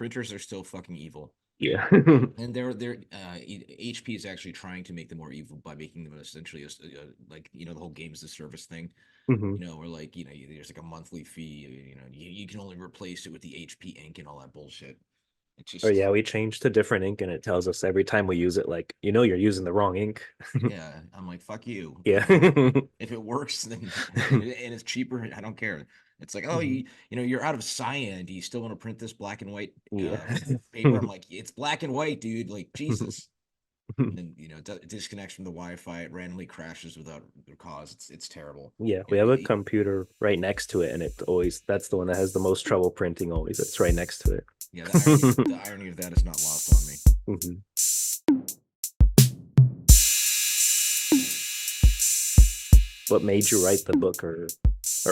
Printers are still fucking evil. Yeah. And HP is actually trying to make them more evil by making them essentially like the whole games as a service thing. Hmm. Or like there's like a monthly fee. You can only replace it with the HP ink and all that bullshit. It's Or just yeah, we changed to different ink and it tells us every time we use it, like, you're using the wrong ink. yeah. I'm like fuck you. Yeah. If it works then and it's cheaper, I don't care. It's like, oh, Mhm. you're out of cyan. Do you still want to print this black and white Yeah. paper? I'm like, it's black and white, dude. Like Jesus. And then it disconnects from the Wi-Fi. It randomly crashes without a cause. It's terrible. Yeah, we It, have a it, computer right next to it, and that's the one that has the most trouble printing always. It's right next to yeah, it. the irony of that is not lost on me. Mhm. What made you write the book, or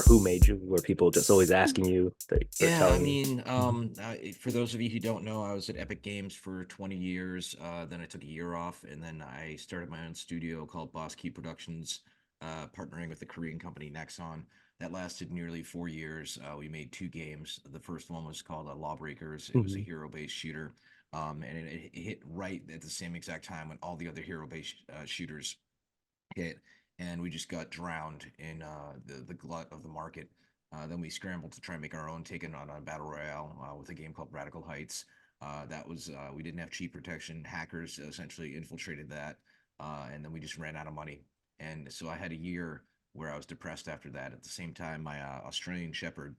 who made you? Were people just always asking you? They're Yeah, I telling you. mean, Mhm. for those of you who don't know, I was at Epic Games for 20 years. Then I took a year off, and then I started my own studio called Boss Key Productions, partnering with the Korean company Nexon. That lasted nearly 4 years. We made two games. The first one was called Lawbreakers. It was a Mhm. hero-based shooter, and it hit right at the same exact time when all the other hero-based shooters hit, and we just got drowned in the glut of the market. Then we scrambled to try and make our own, taking on a battle royale with a game called Radical Heights. That was we didn't have cheat protection. Hackers essentially infiltrated that, and then we just ran out of money. And so I had a year where I was depressed after that. At the same time, my Australian Shepherd,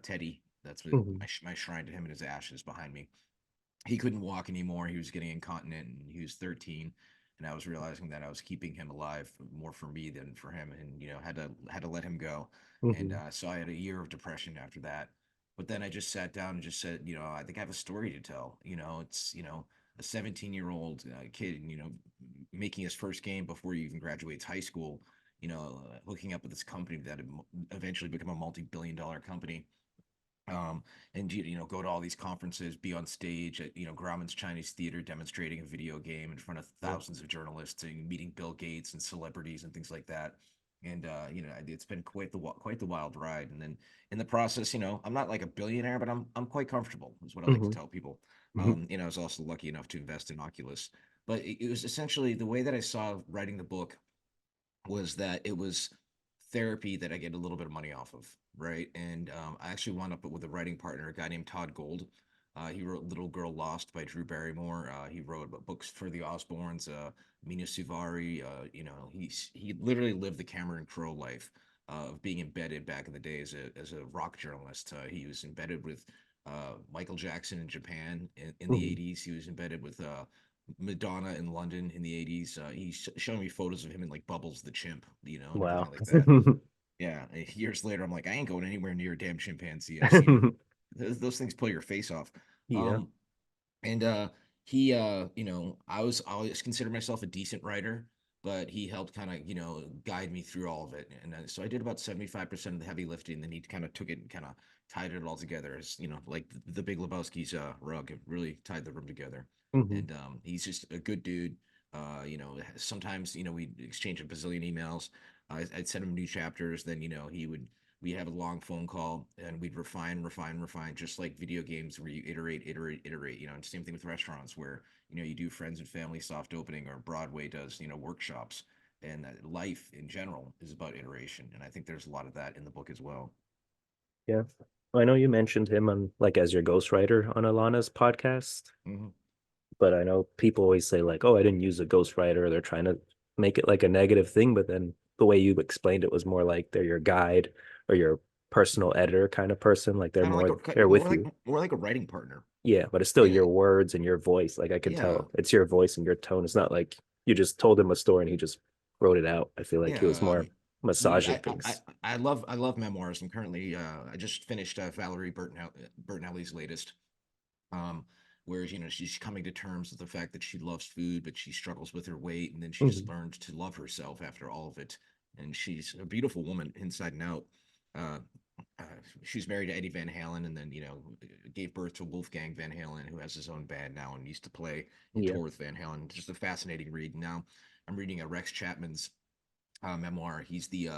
Teddy, that's what Mhm. my shrine to him and his ashes behind me. He couldn't walk anymore. He was getting incontinent, and he was 13. And I was realizing that I was keeping him alive more for me than for him, and had to let him go. And Mhm. so I had a year of depression after that. But then I just sat down and just said, I think I have a story to tell. It's a 17-year-old kid, making his first game before he even graduates high school. Hooking up with this company that eventually become a multi-billion-dollar company, and go to all these conferences, be on stage at Grauman's Chinese Theater demonstrating a video game in front of Yeah. thousands of journalists, and meeting Bill Gates and celebrities and things like that. And it's been quite the wild ride. And then in the process, I'm not like a billionaire, but I'm quite comfortable, is what I like to Mhm. tell people. Mhm. I was also lucky enough to invest in Oculus, but it was essentially the way that I saw writing the book was that it was therapy that I get a little bit of money off of, right? And I actually wound up with a writing partner, a guy named Todd Gold. He wrote Little Girl Lost by Drew Barrymore. He wrote books for the Osbournes, Mina Suvari. He literally lived the Cameron Crowe life of being embedded back in the day as a rock journalist. He was embedded with Michael Jackson in Japan in the Mhm. 80s. He was embedded with Madonna in London in the 80s. He's showing me photos of him in like Bubbles the chimp, and everything Wow. like that. Yeah, years later, I'm like, I ain't going anywhere near a damn chimpanzee. I've seen those things pull your face off. Yeah. Um, and he, I was always considered myself a decent writer, but he helped kind of guide me through all of it. And so I did about 75% of the heavy lifting. Then he kind of took it and kind of tied it all together, as like the Big Lebowski's rug. It really tied the room together. Mhm. And he's just a good dude. Sometimes we exchange a bazillion emails. I'd send him new chapters. Then we'd have a long phone call, and we'd refine, just like video games where you iterate. And same thing with restaurants where you do friends and family soft opening, or Broadway does workshops. And life in general is about iteration, and I think there's a lot of that in the book as well. Yeah. Well, I know you mentioned him on, like, as your ghostwriter on Alana's podcast, Hmm. but I know people always say like, "Oh, I didn't use a ghostwriter." They're trying to make it like a negative thing, but then the way you explained it was more like they're your guide or your personal editor kind of person. Like they're Kind of like more there with you. more like a writing partner. Yeah, but it's still And your words and your voice. Like I can yeah, tell it's your voice and your tone. It's not like you just told him a story and he just wrote it out. I feel like he was yeah. more I, massaging I I things. I love memoirs. I'm currently I just finished Valerie Bertinelli's latest, um, where she's coming to terms with the fact that she loves food, but she struggles with her weight, and then she just Hmm. learned to love herself after all of it. And she's a beautiful woman inside and out. Uh, uh, she's married to Eddie Van Halen, and then gave birth to Wolfgang Van Halen, who has his own band now and used to play and Yeah. tour with Van Halen. Just a fascinating read. Now I'm reading a Rex Chapman's memoir. He's the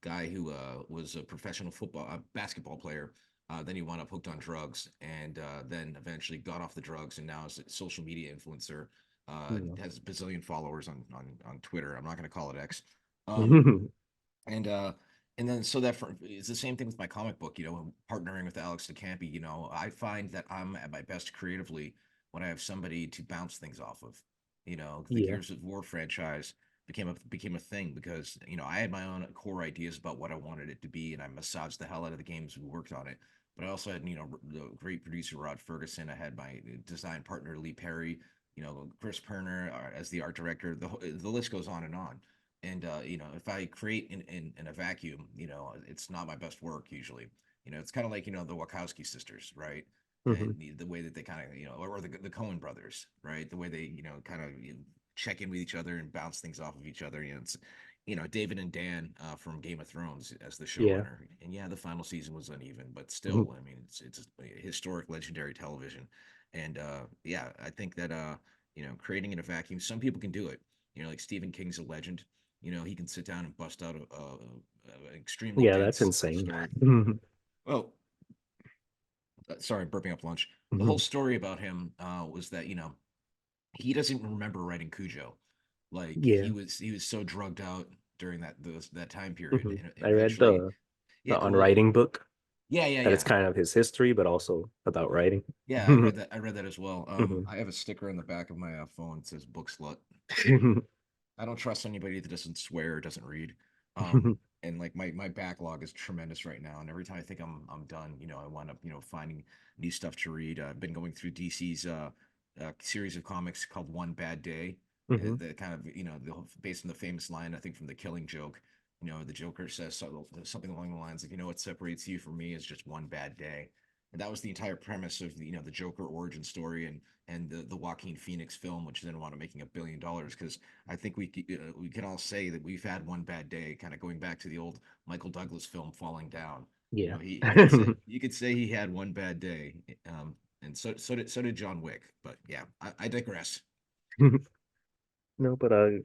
guy who was a professional basketball player. Then he wound up hooked on drugs, and then eventually got off the drugs, and now is a social media influencer. Yeah. Has a bazillion followers on Twitter. I'm not going to call it X. Um, and and then so that it's the same thing with my comic book. Partnering with Alex DeCampi. I find that I'm at my best creatively when I have somebody to bounce things off of. The Yeah. Gears of War franchise became a thing because I had my own core ideas about what I wanted it to be, and I massaged the hell out of the games who worked on it. But I also had the great producer Rod Ferguson. I had my design partner Lee Perry. Chris Perner as the art director. The list goes on and on. And if I create in a vacuum, it's not my best work usually. It's kind of like the Wachowski sisters, right? And Hmm. the way that they kind of or the Cohen brothers, right? The way they kind of check in with each other and bounce things off of each other. It's David and Dan from Game of Thrones as the Yeah. showrunner. And yeah, the final season was uneven, but Mhm. still, I mean, it's historic, legendary television. And yeah, I think that creating in a vacuum, some people can do it. Like Stephen King's a legend. He can sit down and bust out an extremely Yeah, that's dense insane. story. Mhm. Well, sorry, burping up lunch. The whole Mhm. story about him was that he doesn't remember writing Cujo. Like Yeah. he was so drugged out during that time period, Mhm. and I read eventually, yeah, the on well, writing book yeah, yeah, that it's yeah, kind of his history, but also about writing. yeah. I read that. I read that as well. Mhm. I have a sticker on the back of my phone that says "book slut." I don't trust anybody that doesn't swear or doesn't read. And like my backlog is tremendous right now. And every time I think I'm done, I wind up finding new stuff to read. I've been going through DC's series of comics called One Bad Day. Mhm. The kind of based on the famous line I think from The Killing Joke. The Joker says something along the lines of what separates you from me is just one bad day. And that was the entire premise of the Joker origin story and the Joaquin Phoenix film, which then wound up making $1 billion because I think we can all say that we've had one bad day, kind of going back to the old Michael Douglas film Falling Down. Yeah. You could say he had one bad day, and so did John Wick. But yeah, I digress. No, but I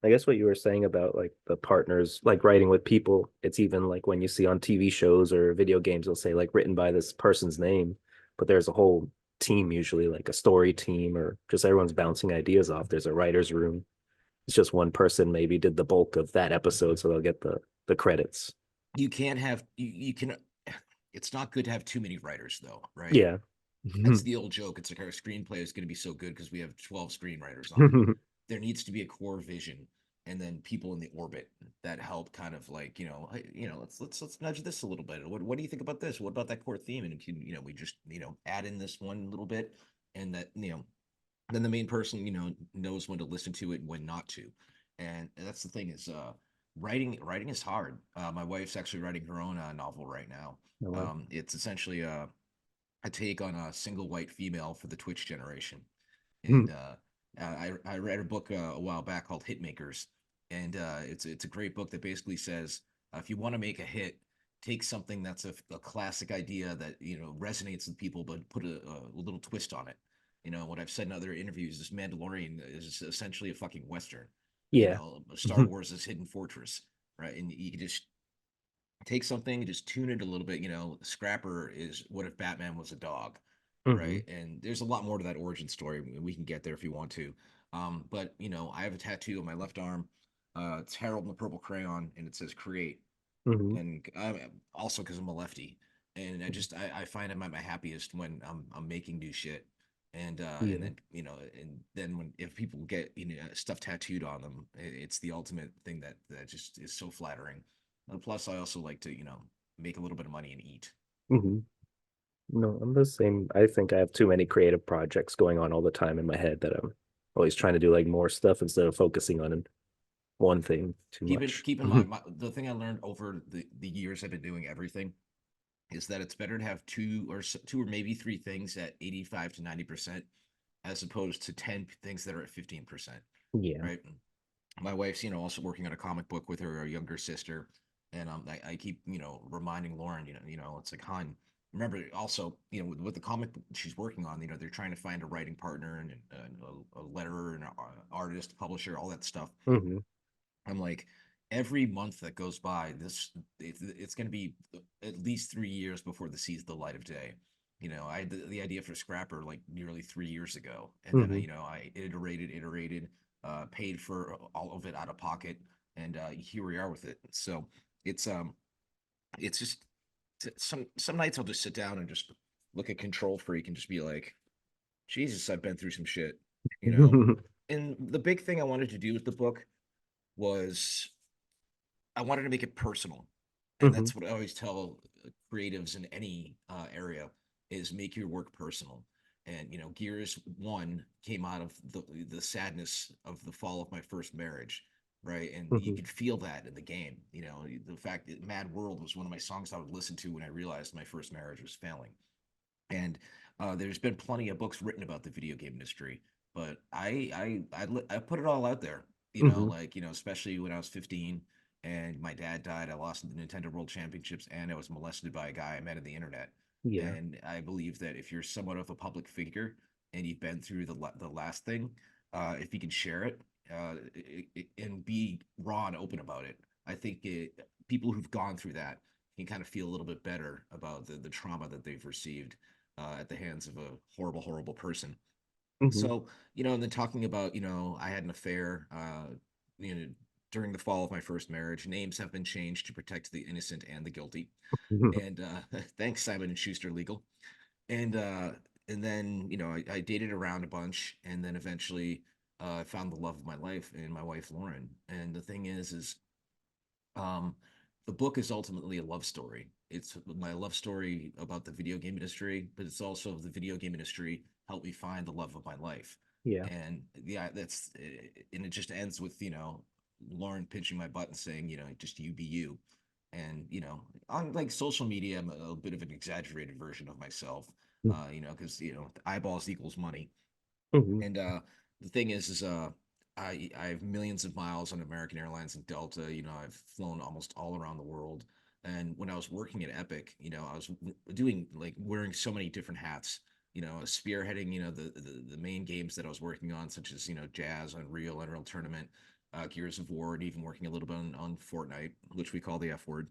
guess what you were saying about like the partners, like writing with people, it's even like when you see on TV shows or video games, they'll say like written by this person's name, but there's a whole team usually, like a story team or just everyone's bouncing ideas off. There's a writer's room. It's just one person maybe did the bulk of that episode, so they'll get the credits. You can't have you can. It's not good to have too many writers, though, right? Yeah. That's the old joke. It's like our screenplay is going to be so good because we have 12 screenwriters on it. There needs to be a core vision and then people in the orbit that help kind of like, hey, let's nudge this a little bit. What do you think about this? What about that core theme? And can, we just, add in this one little bit and that, then the main person, knows when to listen to it and when not to. And that's the thing is writing is hard. My wife's actually writing her own novel right now. Oh, wow. It's essentially a take on a single white female for the Twitch generation. Hmm. And I read a book a while back called Hitmakers, and it's a great book that basically says if you want to make a hit, take something that's a classic idea that resonates with people, but put a little twist on it. What I've said in other interviews is Mandalorian is essentially a fucking western. Yeah. Star Wars is Hidden Fortress, right? And you can just take something, just tune it a little bit. Scrapper is what if Batman was a dog, Hmm. right? And there's a lot more to that origin story. We can get there if you want to. But I have a tattoo on my left arm. It's Harold in the purple crayon, and it says "create." Hmm. And also because I'm a lefty, and I find I'm at my happiest when I'm making new shit. And Yeah. then and then when if people get stuff tattooed on them, it's the ultimate thing that just is so flattering. And plus, I also like to make a little bit of money and eat. Hmm. No, I'm the same. I think I have too many creative projects going on all the time in my head that I'm always trying to do like more stuff instead of focusing on one thing too much. Keep in mind the thing I learned over the years I've been doing everything is that it's better to have two or maybe three things at 85 to 90% as opposed to 10 things that are at 15%, Yeah. right? My wife's also working on a comic book with her younger sister, and I keep reminding Lauren, it's like, hon, remember also with the comic book she's working on, they're trying to find a writing partner and a letterer and an artist, publisher, all that stuff. Hmm. I'm like, every month that goes by, it's going to be at least 3 years before this sees the light of day. I had the idea for Scrapper like nearly 3 years ago, and then Hmm. I iterated, paid for all of it out of pocket, and here we are with it. So it's it's just some nights I'll just sit down and just look at Control Freak and just be like, Jesus, I've been through some shit, you know. And the big thing I wanted to do with the book was I wanted to make it personal, and Hmm. that's what I always tell creatives in any area is make your work personal. And Gears One came out of the sadness of the fall of my first marriage, right? And you Hmm. could feel that in the game. The fact that Mad World was one of my songs I would listen to when I realized my first marriage was failing. And there's been plenty of books written about the video game industry, but I put it all out there. Hmm. Like especially when I was 15 and my dad died. I lost the Nintendo World Championships, and I was molested by a guy I met on the internet. Yeah. And I believe that if you're somewhat of a public figure and you've been through the last thing, if you can share it, and be raw and open about it, I think people who've gone through that can kind of feel a little bit better about the trauma that they've received at the hands of a horrible, horrible person. Hmm. So, and then talking about, I had an affair, you know, during the fall of my first marriage. Names have been changed to protect the innocent and the guilty. And thanks, Simon and Schuster Legal. And then, I dated around a bunch, and then eventually I found the love of my life in my wife Lauren. And the thing is um, the book is ultimately a love story. It's my love story about the video game industry, but it's also the video game industry helped me find the love of my life. Yeah. And yeah, and it just ends with, Lauren pinching my butt and saying, just you be you. And, on like social media, I'm a bit of an exaggerated version of myself, because, eyeballs equals money. Hmm. And the thing is I have millions of miles on American Airlines and Delta. I've flown almost all around the world. And when I was working at Epic, I was doing like wearing so many different hats. Spearheading, the main games that I was working on, such as Jazz, Unreal Tournament, Gears of War, and even working a little bit on Fortnite, which we call the F word.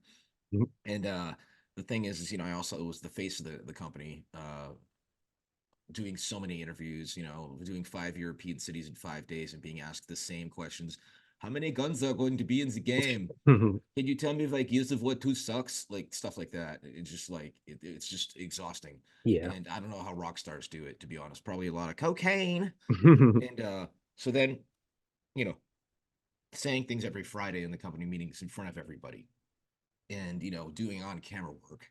And the thing is I also was the face of the company. Doing so many interviews, doing 5 European cities in 5 days and being asked the same questions. How many guns are going to be in the game? Hmm. Can you tell me if like Gears of War 2 sucks? Like stuff like that. It's just like it's just exhausting. Yeah. And I don't know how rock stars do it, to be honest. Probably a lot of cocaine. Hmm. And so then, you know, saying things every Friday in the company meetings in front of everybody. And doing on camera work,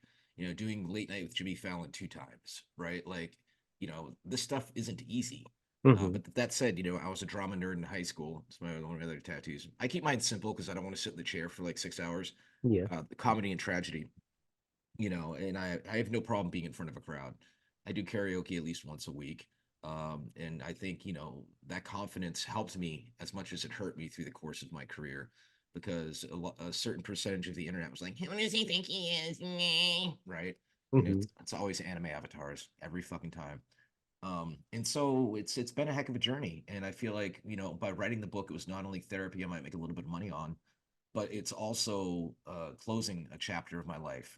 doing late night with Jimmy Fallon 2 times, right? Like, this stuff isn't easy. But that said, I was a drama nerd in high school. It's one of my other tattoos. I keep mine simple because I don't want to sit in the chair for like 6 hours. Yeah. Comedy and tragedy, and I have no problem being in front of a crowd. I do karaoke at least once a week. And I think, that confidence helped me as much as it hurt me through the course of my career because a certain percentage of the internet was like, who does he think he is? Right. And Hmm. it's always anime avatars every fucking time. And so it's been a heck of a journey. And I feel like, by writing the book, it was not only therapy I might make a little bit of money on, but it's also closing a chapter of my life.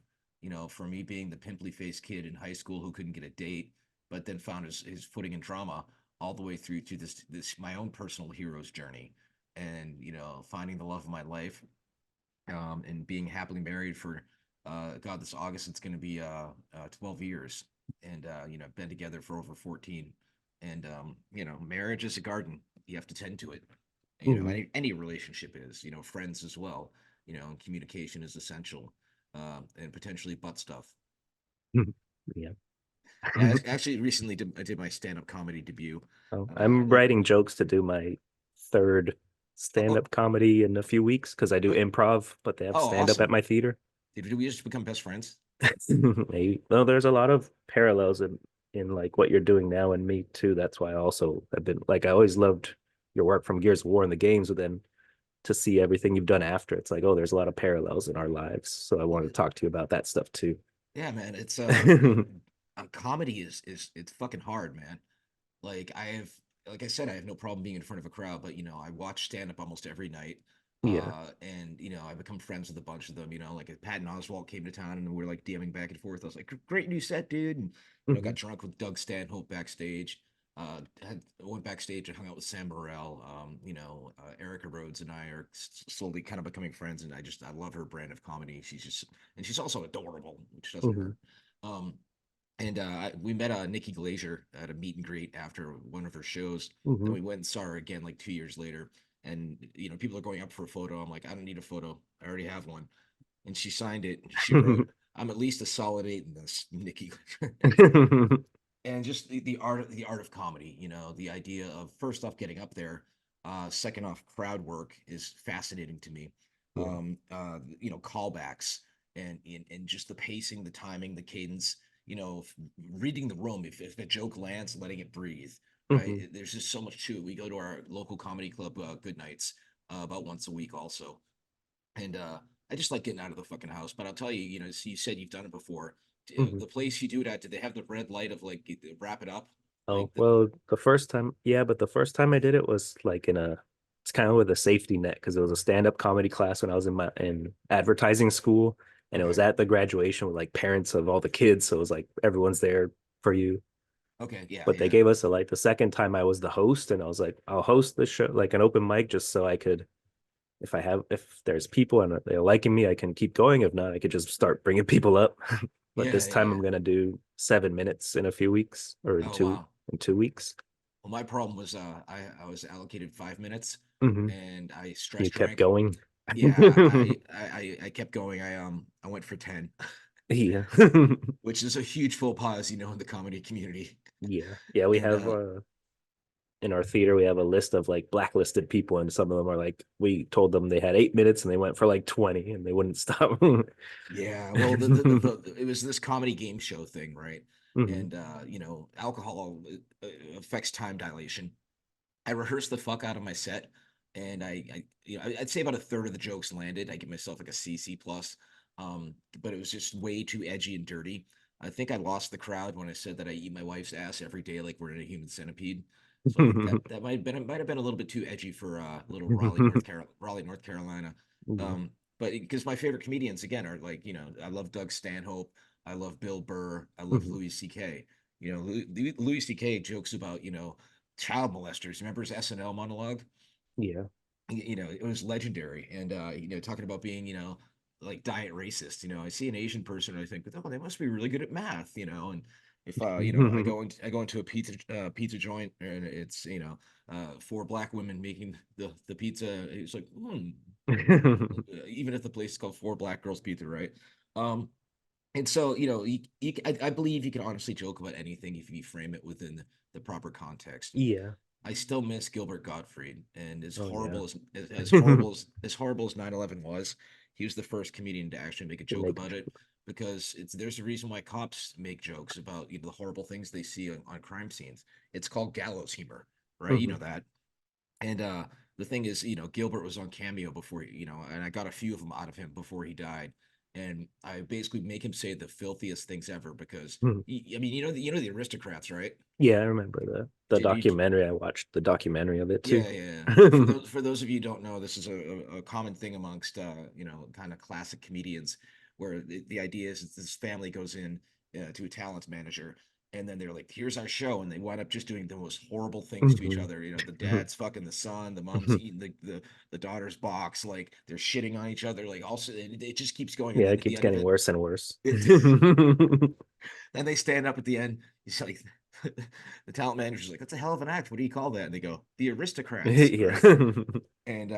For me being the pimply faced kid in high school who couldn't get a date, but then found his footing in drama all the way through to this my own personal hero's journey, and finding the love of my life, and being happily married for God, this August it's going to be 12 years, and been together for over 14, and marriage is a garden. You have to tend to it. Hmm. Any relationship is, friends as well. And communication is essential, and potentially butt stuff. Yeah. Yeah, actually, recently I did my stand-up comedy debut. Oh, I I'm did. writing jokes to do my third Oh, stand-up comedy in a few weeks because I do oh, improv, but they have oh, stand-up at awesome! my theater. Did we just become best friends? Maybe. No, there's a lot of parallels in like what you're doing now and me too. That's why I also have been like I always loved your work from Gears of War and the games, but then to see everything you've done after, it's like, oh, there's a lot of parallels in our lives. So I wanted to talk to you about that stuff too. Yeah, man. It's comedy is it's fucking hard, man. Like I said, I have no problem being in front of a crowd, but I watch stand up almost every night. Yeah. And I become friends with a bunch of them. Like Patton Oswalt came to town, and we are like DMing back and forth. I was like, "Great new set, dude!" And Hmm. got drunk with Doug Stanhope backstage. Went backstage and hung out with Sam Morril. Erica Rhodes and I are slowly kind of becoming friends, and I love her brand of comedy. She's also adorable, which doesn't Hmm. hurt. Um, and we met Nikki Glazier at a meet and greet after one of her shows. Then Hmm. we went and saw her again like 2 years later. And people are going up for a photo. I'm like, I don't need a photo. I already have one. And she signed it. She wrote, "I'm at least a solid 8 in this, Nikki." And just the art of comedy. The idea of first off getting up there, second off crowd work is fascinating to me. Yeah. Callbacks and just the pacing, the timing, the cadence. Reading the room. If a joke lands, letting it breathe. Right. Hmm. There's just so much to it. We go to our local comedy club, Good Nights, about once a week also, and I just like getting out of the fucking house. But I'll tell you, so you said you've done it before. Hmm. The place you do it at, did they have the red light of like wrap it up? Oh, Like the well, the first time, yeah, but the first time I did it was like it's kind of with a safety net because it was a stand-up comedy class when I was in advertising school, and it was Okay, at the graduation with like parents of all the kids, so it was like everyone's there for you. okay, yeah, But they yeah, gave us a like the second time I was the host, and I was like, I'll host the show like an open mic just so I could, if there's people and they're liking me, I can keep going. If not, I could just start bringing people up. But yeah, this time yeah. I'm gonna do 7 minutes in a few weeks or Oh wow. in 2 weeks. Well, my problem was I was allocated 5 minutes, Hmm. and I stress You kept drank. going. Yeah, I kept going. I went for 10, Yeah. which is a huge faux pas, in the comedy community. Yeah. Yeah, we And have in our theater we have a list of like blacklisted people, and some of them are like we told them they had 8 minutes and they went for like 20 and they wouldn't stop. Yeah, well, it was this comedy game show thing, right? Hmm. And alcohol affects time dilation. I rehearsed the fuck out of my set, and I'd say about a third of the jokes landed. I give myself like a C plus, but it was just way too edgy and dirty. I think I lost the crowd when I said that I eat my wife's ass every day like we're in a human centipede. So I think that might have been a little bit too edgy for little Raleigh, North Carolina. Yeah. Um, but because my favorite comedians again are like I love Doug Stanhope, I love Bill Burr, I love Mhm. Louis C.K. Louis C.K. jokes about child molesters. Remember his SNL monologue? Yeah. It was legendary. And talking about being, like diet racist. I see an Asian person and I think, oh, they must be really good at math. And if I go into a pizza joint and it's four black women making the pizza, it's like, even if the place is called Four Black Girls Pizza, right? Um, and so, I believe you can honestly joke about anything if you frame it within the proper context. And Yeah. I still miss Gilbert Gottfried, and as Oh yeah. horrible as horrible as horrible as 9/11 was, he was the first comedian to actually make a To joke make a about it joke. because there's a reason why cops make jokes about the horrible things they see on crime scenes. It's called gallows humor, right? You Hmm. know that. And the thing is, Gilbert was on Cameo before, and I got a few of them out of him before he died. And I basically make him say the filthiest things ever because Hmm. I mean, the aristocrats, right? Yeah, I remember the Did you? documentary. I watched the documentary of it too. Yeah, yeah. Well, for those of you who don't know, this is a common thing amongst kind of classic comedians, where the idea is that this family goes in to a talent manager, and then they're like, "Here's our show," and they wind up just doing the most horrible things to each Hmm. other. The dad's fucking the son, the mom's eating the daughter's box, like they're shitting on each other, like also it just keeps going, and Yeah, then it at the keeps end of getting it, worse and worse. it then they stand up at the end. He's like, the talent manager's like, "That's a hell of an act. What do you call that?" And they go, "The aristocrats," Yeah. right? And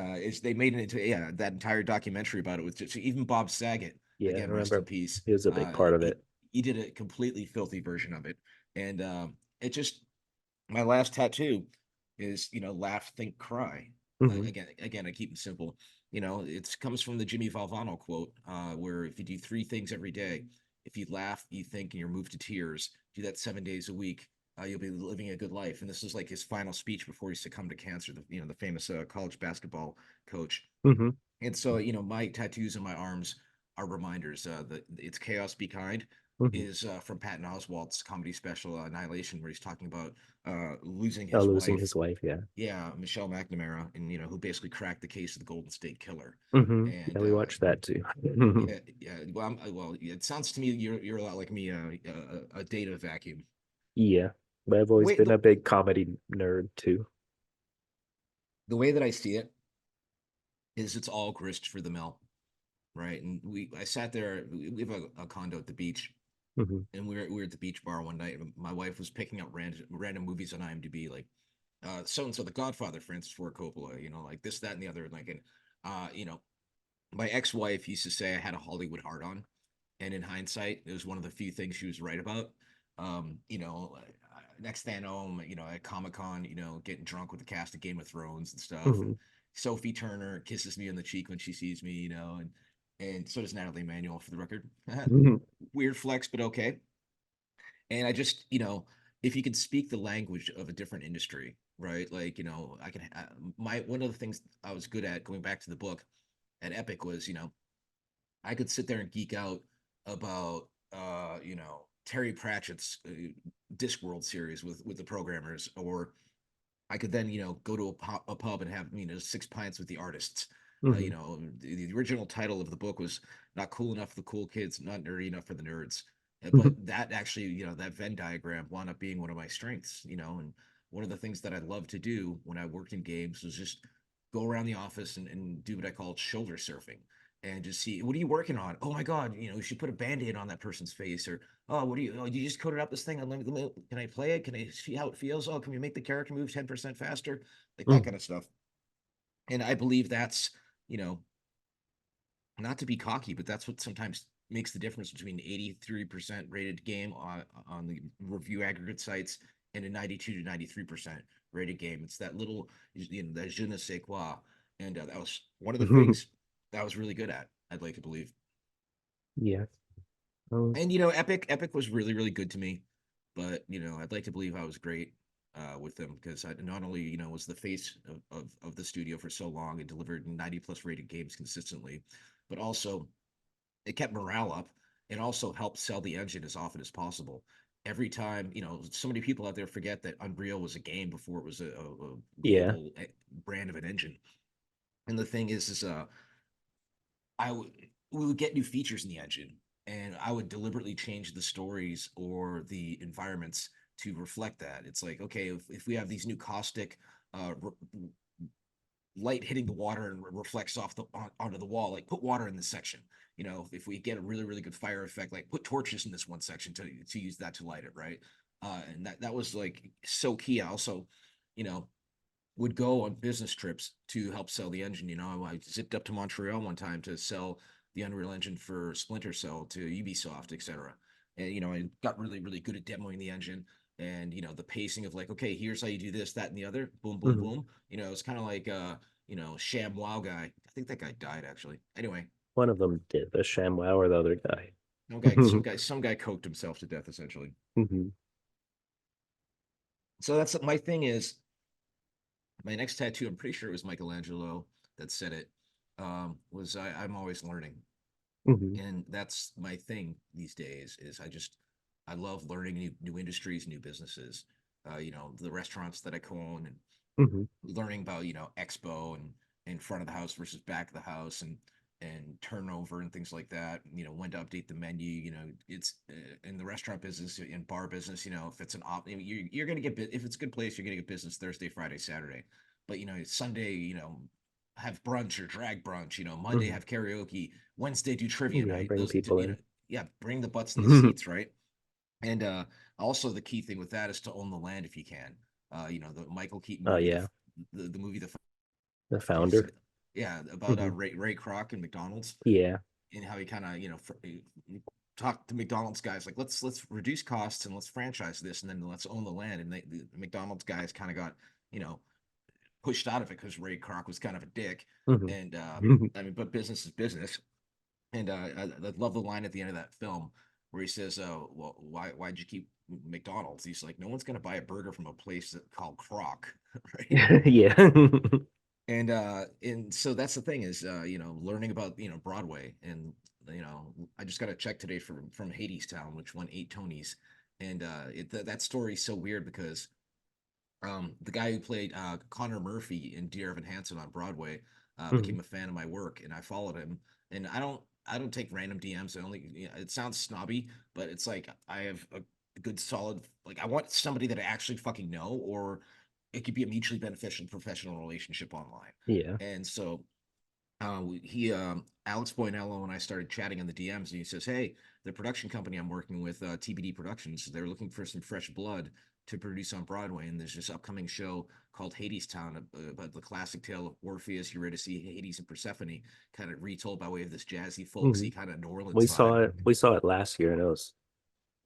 they made it into that entire documentary about it with just even Bob Saget, Yeah, I again, rest in remember peace. he was a big part of He it. he did a completely filthy version of it, and it just my last tattoo is laugh, think, cry. Hmm. Again, I keep it simple. It comes from the Jimmy Valvano quote, where if you do three things every day, if you laugh, you think, and you're moved to tears, do that 7 days a week. You'll be living a good life. And this is like his final speech before he succumbed to cancer. The famous college basketball coach. Hmm. And so, my tattoos on my arms are reminders that it's chaos, be kind. Hmm. is from Patton Oswalt's comedy special Annihilation, where he's talking about losing Oh, his losing wife. his wife. Yeah. Yeah, Michelle McNamara, and who basically cracked the case of the Golden State Killer. Yeah, And we watched that too. yeah, yeah. Well, well, it sounds to me you're a lot like me, a data vacuum. Yeah, but I've always Wait, been a big comedy nerd too. the way that I see it is it's all grist for the mill, right? And I sat there. We have a condo at the beach, Hmm. and we were at the beach bar one night. And my wife was picking up random movies on IMDb, like so and so, The Godfather, Francis Ford Coppola, like this, that, and the other. And like, and my ex-wife used to say I had a Hollywood heart on, and in hindsight, it was one of the few things she was right about. Next thing I know, I'm, at Comic Con, getting drunk with the cast of Game of Thrones and stuff, and Hmm. Sophie Turner kisses me on the cheek when she sees me, and so does Natalie Emanuel, for the record. Hmm. Weird flex, but okay. And I just, if you can speak the language of a different industry, right? Like, I can. My One of the things I was good at, going back to the book at Epic, was, I could sit there and geek out about Terry Pratchett's Discworld series with the programmers, or I could then go to a pub and have 6 pints with the artists. Hmm. The original title of the book was "Not Cool Enough for the Cool Kids, Not Nerdy Enough for the Nerds." But Hmm. that actually, that Venn diagram wound up being one of my strengths. And one of the things that I loved to do when I worked in games was just go around the office and do what I called shoulder surfing, and just see, what are you working on? Oh my God, you should put a band-aid on that person's face. Or, oh, you just coded up this thing. Can I play it? Can I see how it feels? Oh, can we make the character move 10% faster? Like that Hmm. kind of stuff. And I believe that's, you know, not to be cocky, but that's what sometimes makes the difference between 83% rated game on the review aggregate sites and a 92 to 93% rated game. It's that little, that je ne sais quoi. And that was one of the Hmm. things that I was really good at, I'd like to believe. Yeah. Um, And Epic was really really good to me, but I'd like to believe I was great with them, because I not only was the face of the studio for so long and delivered 90 plus rated games consistently, but also it kept morale up and also helped sell the engine as often as possible. Every time, so many people out there forget that Unreal was a game before it was a yeah. global brand of an engine. And the thing is I would we would get new features in the engine, and I would deliberately change the stories or the environments to reflect that. It's like, okay, if we have these new caustic light hitting the water and reflects onto the wall, like put water in this section. If we get a really really good fire effect, like put torches in this one section to use that to light it, right? And that was like so key. I also, you know, would go on business trips to help sell the engine. I zipped up to Montreal one time to sell the Unreal Engine for Splinter Cell to Ubisoft, etc. And I got really, really good at demoing the engine, and the pacing of, like, okay, here's how you do this, that, and the other, boom, boom, Hmm. boom. It's kind of like Sham Wow guy. I think that guy died actually. Anyway, One of them did, the ShamWow or the other guy. some guy, some guy, some guy coked himself to death essentially. Hmm. So that's my thing is my next tattoo. I'm pretty sure it was Michelangelo that said it. Was I'm always learning, Hmm. and that's my thing these days. Is I love learning new industries, new businesses. The restaurants that I co-own, and Hmm. learning about expo and in front of the house versus back of the house, and turnover and things like that. When to update the menu. It's in the restaurant business, in bar business. If it's an you're gonna get if it's a good place, you're gonna get business Thursday, Friday, Saturday. But Sunday, have brunch or drag brunch. Monday Hmm. have karaoke. Wednesday do trivia Yeah, night. bring Those, people in. yeah, bring the butts in the seats, right? And also the key thing with that is to own the land if you can. The Michael Keaton Oh movie, yeah, the movie The the if you've seen founder. it. Yeah, about Hmm. Ray Kroc and McDonald's, Yeah. and how he kind of talked to McDonald's guys like, let's reduce costs and let's franchise this, and then let's own the land. And the McDonald's guys kind of got you know pushed out of it because Ray Kroc was kind of a dick. Hmm. And I mean, but business is business. And I love the line at the end of that film where he says, well, why'd you keep McDonald's? He's like, no one's gonna buy a burger from a place called Croc, right? Yeah. And so that's the thing is learning about Broadway and I just got a check today from Hades Town, which won 8 Tonys, and that story's so weird because the guy who played Connor Murphy in Dear Evan Hansen on Broadway Hmm. became a fan of my work, and I followed him. And I don't take random DMs. I only it sounds snobby, but it's like I have a good solid like I want somebody that I actually fucking know, or it could be a mutually beneficial professional relationship online. Yeah. And so he Alex Boynello and I started chatting in the DMs, and he says, "Hey, the production company I'm working with, TBD Productions, they're looking for some fresh blood to produce on Broadway, and there's this upcoming show called Hades Town about the classic tale of Orpheus, Eurydice, Hades, and Persephone, kind of retold by way of this jazzy, Hmm. folksy kind of New We Orleans saw vibe. it. We saw it last year, and it was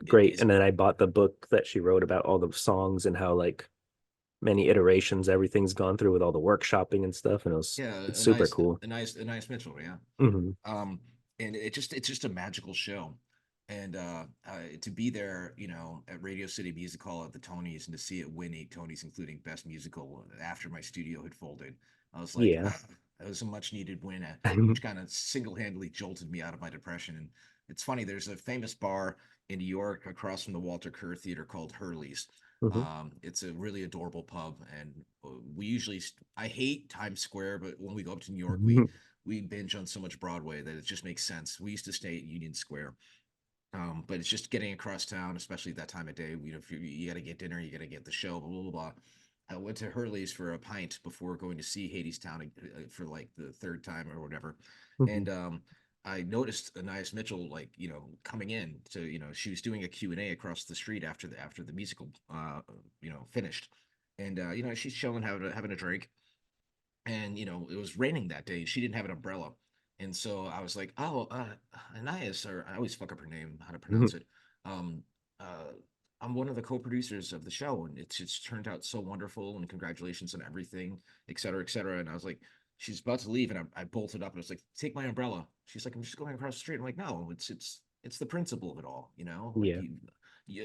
It great. is And then I bought the book that she wrote about all the songs and how like many iterations everything's gone through with all the workshopping and stuff. And yeah, it's super cool. a nice Mitchell, yeah. Hmm. Um, and it's just a magical show. And to be there, at Radio City Music Hall at the Tonys and to see it win 8 Tonys, including Best Musical, after my studio had folded, I was like, Yeah. ah, that was a much needed win, which kind of single handedly jolted me out of my depression. And it's funny, there's a famous bar in New York across from the Walter Kerr Theater called Hurley's. Hmm. It's a really adorable pub, and we usually I hate Times Square, but when we go up to New York, we binge on so much Broadway that it just makes sense. We used to stay at Union Square, but it's just getting across town, especially at that time of day. If you got to get dinner, you got to get the show, blah blah blah. I went to Hurley's for a pint before going to see Hades Town for like the third time or whatever, Hmm. and I noticed Anais Mitchell like coming in to she was doing a Q&A across the street after the musical finished, and she's chilling having a drink, and it was raining that day. She didn't have an umbrella, and so I was like, "Oh, Anais, or I always fuck up her name, how to Hmm. pronounce it. Um, uh, I'm one of the co-producers of the show, and it's turned out so wonderful. And congratulations on everything, et cetera, et cetera." And I was like, "She's about to leave," and I bolted up, and I was like, "Take my umbrella." She's like, "I'm just going across the street." I'm like, "No, it's the principle of it all, like Yeah.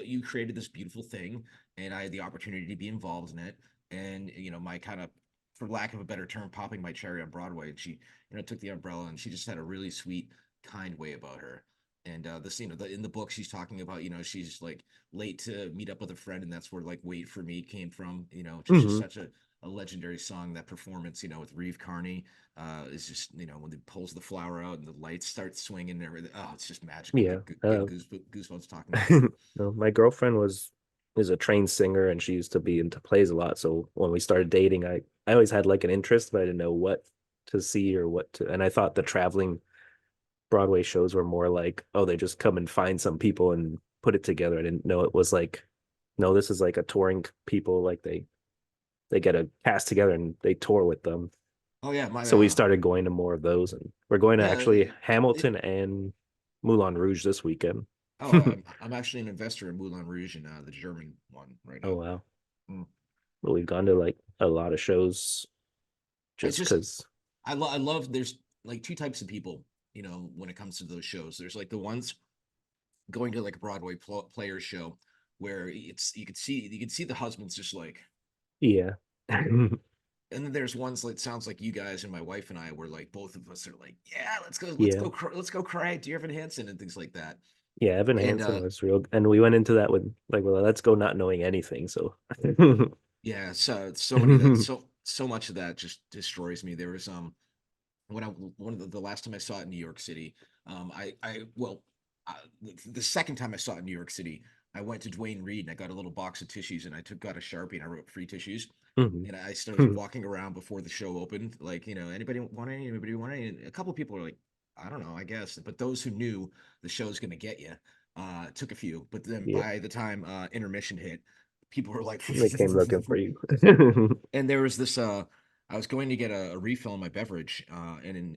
you created this beautiful thing, and I had the opportunity to be involved in it." And my kind of, for lack of a better term, popping my cherry on Broadway. And she, took the umbrella, and she just had a really sweet, kind way about her. And this, in the book, she's talking about, she's like late to meet up with a friend, and that's where like "Wait for Me" came from. Which is just Hmm. such a legendary song. That performance, with Reeve Carney, is just when he pulls the flower out and the lights start swinging and everything. Oh, it's just magical. Yeah. Getting goosebumps talking about it. No, my girlfriend is a trained singer and she used to be into plays a lot. So when we started dating, I always had like an interest, but I didn't know what to see or what to. And I thought the traveling Broadway shows were more like, oh, they just come and find some people and put it together. I didn't know it was like, no, this is like a touring people. Like they get a cast together and they tour with them. Oh yeah, my So we started going to more of those, and we're going to yeah. actually It, Hamilton and Moulin Rouge this weekend. Oh, I'm actually an investor in Moulin Rouge and the German one right Oh now. wow. Mm. Well, we've gone to like a lot of shows I just just because. I love there's like two types of people, when it comes to those shows. There's like the ones going to like a Broadway players show where you can see the husbands just like, Yeah. and then there's ones like sounds like you guys and my wife and I were like both of us are like, yeah, Yeah. let's go cry at Dear Evan Hansen and things like that. Yeah, Evan And Hansen was real, and we went into that with like, well, let's go not knowing anything. So, yeah, so many of that so much of that just destroys me. There was when I one of the last time I saw it in New York City, I well, the second time I saw it in New York City, I went to Dwayne Reed and I got a little box of tissues and I got a Sharpie and I wrote free tissues. Mhm. And I started walking around before the show opened, like, anybody want any? Anybody want any? And a couple of people were like, I don't know, I guess. But those who knew the show's gonna get you, took a few. But then Yeah, by the time intermission hit, people were like, they came looking for you. and there was this I was going to get a refill on my beverage,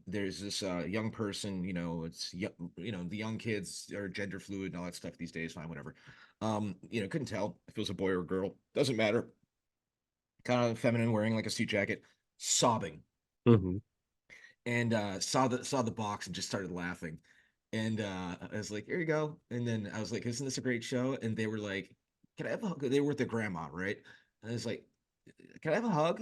there's this young person, it's the young kids are gender fluid and all that stuff these days, fine, whatever. Couldn't tell if it was a boy or a girl, doesn't matter. Kind of feminine, wearing like a suit jacket, sobbing, Hmm. and saw the box and just started laughing. And I was like, "Here you go." And then I was like, "Isn't this a great show?" And they were like, "Can I have a hug?" They were with their grandma, right? And I was like, "Can I have a hug?"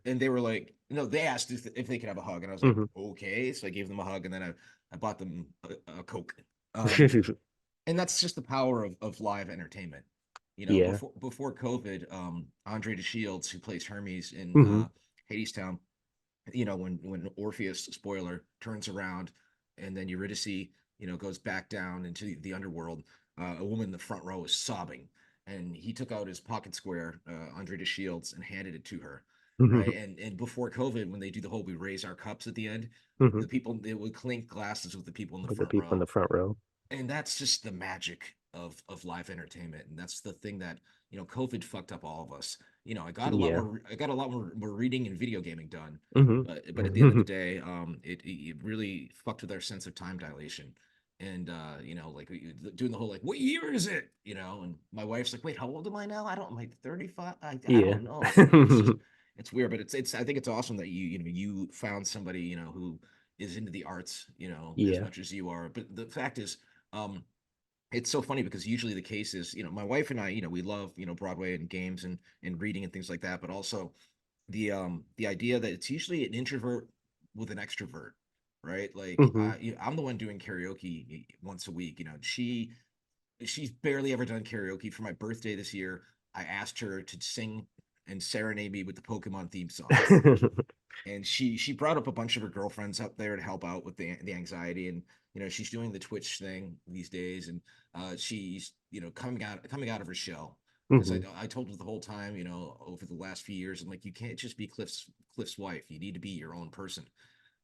And they were like, "No." They asked if they could have a hug, and I was like, Hmm. "Okay." So I gave them a hug, and then I bought them a Coke. Um, and that's just the power of live entertainment. You know, Yeah. before COVID, Andre DeShields, who plays Hermes in Hmm. Hadestown, you know, when Orpheus, spoiler, turns around, and then Eurydice, you know, goes back down into the underworld, a woman in the front row is sobbing, and he took out his pocket square, Andre DeShields, and handed it to her, right? Hmm. And before COVID, when they do the whole "we raise our cups" at the end, Hmm. the people, it would clink glasses with the people in the With the front people in row, the front row. and that's just the magic of live entertainment, and that's the thing that, you know, COVID fucked up all of us. You know, Yeah. I got a lot more reading and video gaming done, Hmm. but at the end of the day, it really fucked with our sense of time dilation. And you know, like doing the whole like, what year is it, you know? And my wife's like, wait, how old am I now? I don't, I'm like 35. I Yeah. don't know, you know. It's just, it's weird, but it's I think it's awesome that you know, you found somebody, you know, who is into the arts, you know, as Yeah. much as you are. But the fact is, um, it's so funny because usually the case is, you know, my wife and I, you know, we love, you know, Broadway and games and reading and things like that, but also the idea that it's usually an introvert with an extrovert, right? Like Hmm. I'm the one doing karaoke once a week. You know, she's barely ever done karaoke. For my birthday this year, I asked her to sing and serenade me with the Pokemon theme song, and she brought up a bunch of her girlfriends up there to help out with the anxiety. And you know, she's doing the Twitch thing these days, and she's, you know, coming out of her shell, because Hmm. I told her the whole time, you know, over the last few years, I'm like, you can't just be Cliff's wife, you need to be your own person.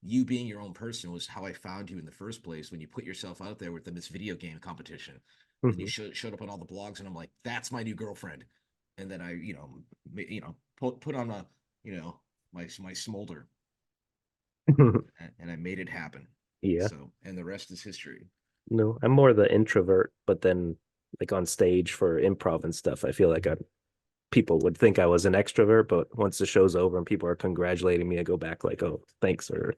You being your own person was how I found you in the first place, when you put yourself out there with the Miss Video Game competition, and you Hmm. showed up on all the blogs, and I'm like, that's my new girlfriend. And then I, you know, put on a, you know, my smolder, and I made it happen. Yeah. So, and the rest is history. No, I'm more the introvert, but then like on stage for improv and stuff, I feel like people would think I was an extrovert, but once the show's over and people are congratulating me, I go back like, oh, thanks, or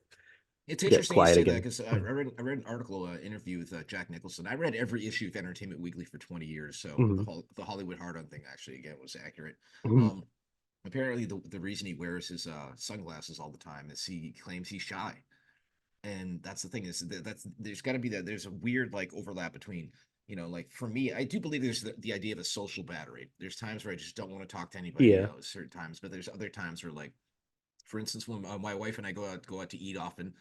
It's get interesting you quiet say that, again. because I read an article, interview with Jack Nicholson. I read every issue of Entertainment Weekly for 20 years, so Hmm. the Hollywood Hard On thing actually again was accurate. Hmm. Um, Apparently the reason he wears his sunglasses all the time is he claims he's shy, and that's the thing, is that that's there's got to be that there's a weird like overlap between, you know, like for me, I do believe there's the idea of a social battery. There's times where I just don't want to talk to anybody, you Yeah. know, certain times, but there's other times where, like, for instance, when my wife and I go out to eat often,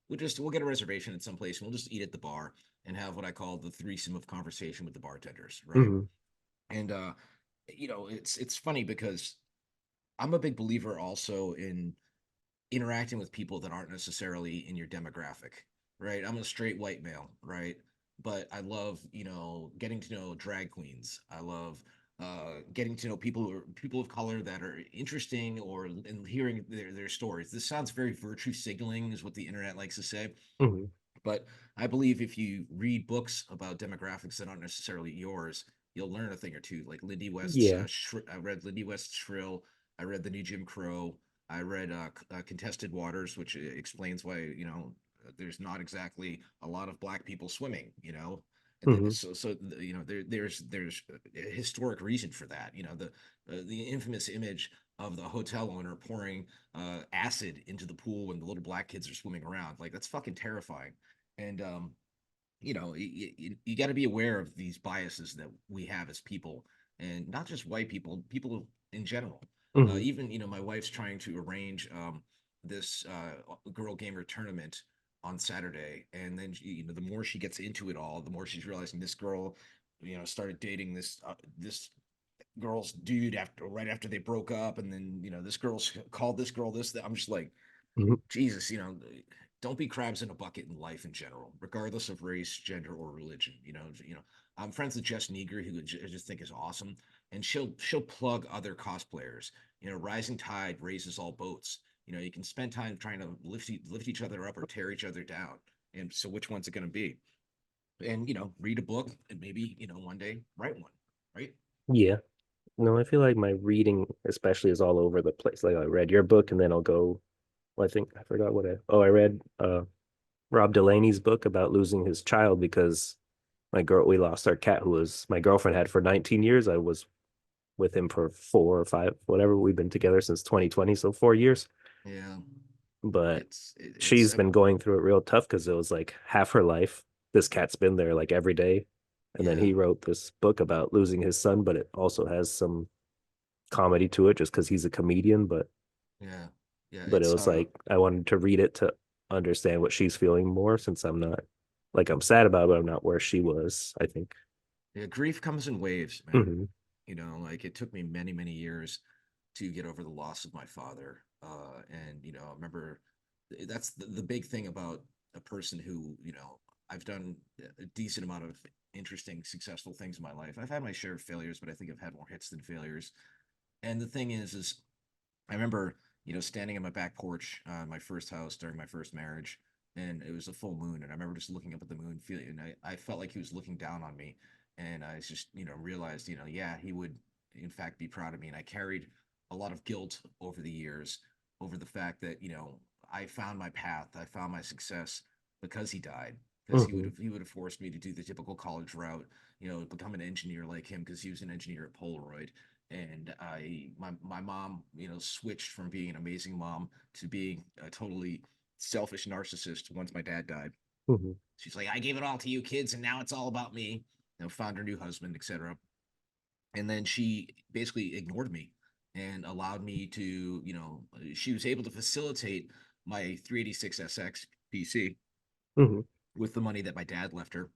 we'll get a reservation at some place and we'll just eat at the bar and have what I call the threesome of conversation with the bartenders, right? Hmm. And you know, it's funny because I'm a big believer also in interacting with people that aren't necessarily in your demographic, right? I'm a straight white male, right? But I love, you know, getting to know drag queens. I love getting to know people of color that are interesting, or and hearing their stories. This sounds very virtue signaling, is what the internet likes to say, Hmm. but I believe if you read books about demographics that aren't necessarily yours, you'll learn a thing or two. Like Lindy West's, Yeah. I read Lindy West's Shrill. I read The New Jim Crow. I read Contested Waters, which explains why, you know, there's not exactly a lot of black people swimming. You know, and Hmm. so you know, there's a historic reason for that. You know, the infamous image of the hotel owner pouring acid into the pool when the little black kids are swimming around. Like, that's fucking terrifying. And you know, you got to be aware of these biases that we have as people, and not just white people, people in general. Hmm. Even, you know, my wife's trying to arrange this girl gamer tournament on Saturday, and then you know, the more she gets into it all, the more she's realizing this girl, you know, started dating this girl's dude after right after they broke up, and then, you know, this girl's called this girl this, that. I'm just like, Hmm. Jesus, you know, don't be crabs in a bucket in life in general, regardless of race, gender, or religion. I'm friends with Jess Neger, who I just think is awesome, and she'll plug other cosplayers. You know, rising tide raises all boats. You know, you can spend time trying to lift each other up or tear each other down. And so, which one's it going to be? And, you know, read a book and maybe, you know, one day write one, right? Yeah. No, I feel like my reading especially is all over the place. Like I read your book and then I'll go, well, I think I forgot I read Rob Delaney's book about losing his child because we lost our cat who was my girlfriend had for 19 years. I was with him for 4 or 5, whatever. We've been together since 2020, so 4 years. Yeah. but It's she's been going through it real tough because it was like half her life. This cat's been there like every day. And then yeah, he wrote this book about losing his son, but it also has some comedy to it just because he's a comedian. yeah, yeah. But it was like I wanted to read it to understand what she's feeling more since I'm not like I'm sad about it, but I'm not where she was, I think. Yeah, grief comes in waves, man. Hmm. Like it took me many, many years to get over the loss of my father. And I remember that's the big thing about a person who, I've done a decent amount of interesting, successful things in my life. I've had my share of failures, but I think I've had more hits than failures. And the thing is I remember, standing on my back porch, my first house during my first marriage, and it was a full moon. And I remember just looking up at the moon, feeling, and I felt like he was looking down on me. And I just, realized, yeah, he would, in fact, be proud of me. And I carried a lot of guilt over the years over the fact that, I found my path, I found my success because he died. Because he would Hmm. have he would have forced me to do the typical college route, become an engineer like him because he was an engineer at Polaroid, and my mom, switched from being an amazing mom to being a totally selfish narcissist once my dad died. Hmm. She's like, I gave it all to you kids, and now it's all about me. Found her new husband, etc. And then she basically ignored me and allowed me to, she was able to facilitate my 386 SX PC Hmm. with the money that my dad left her.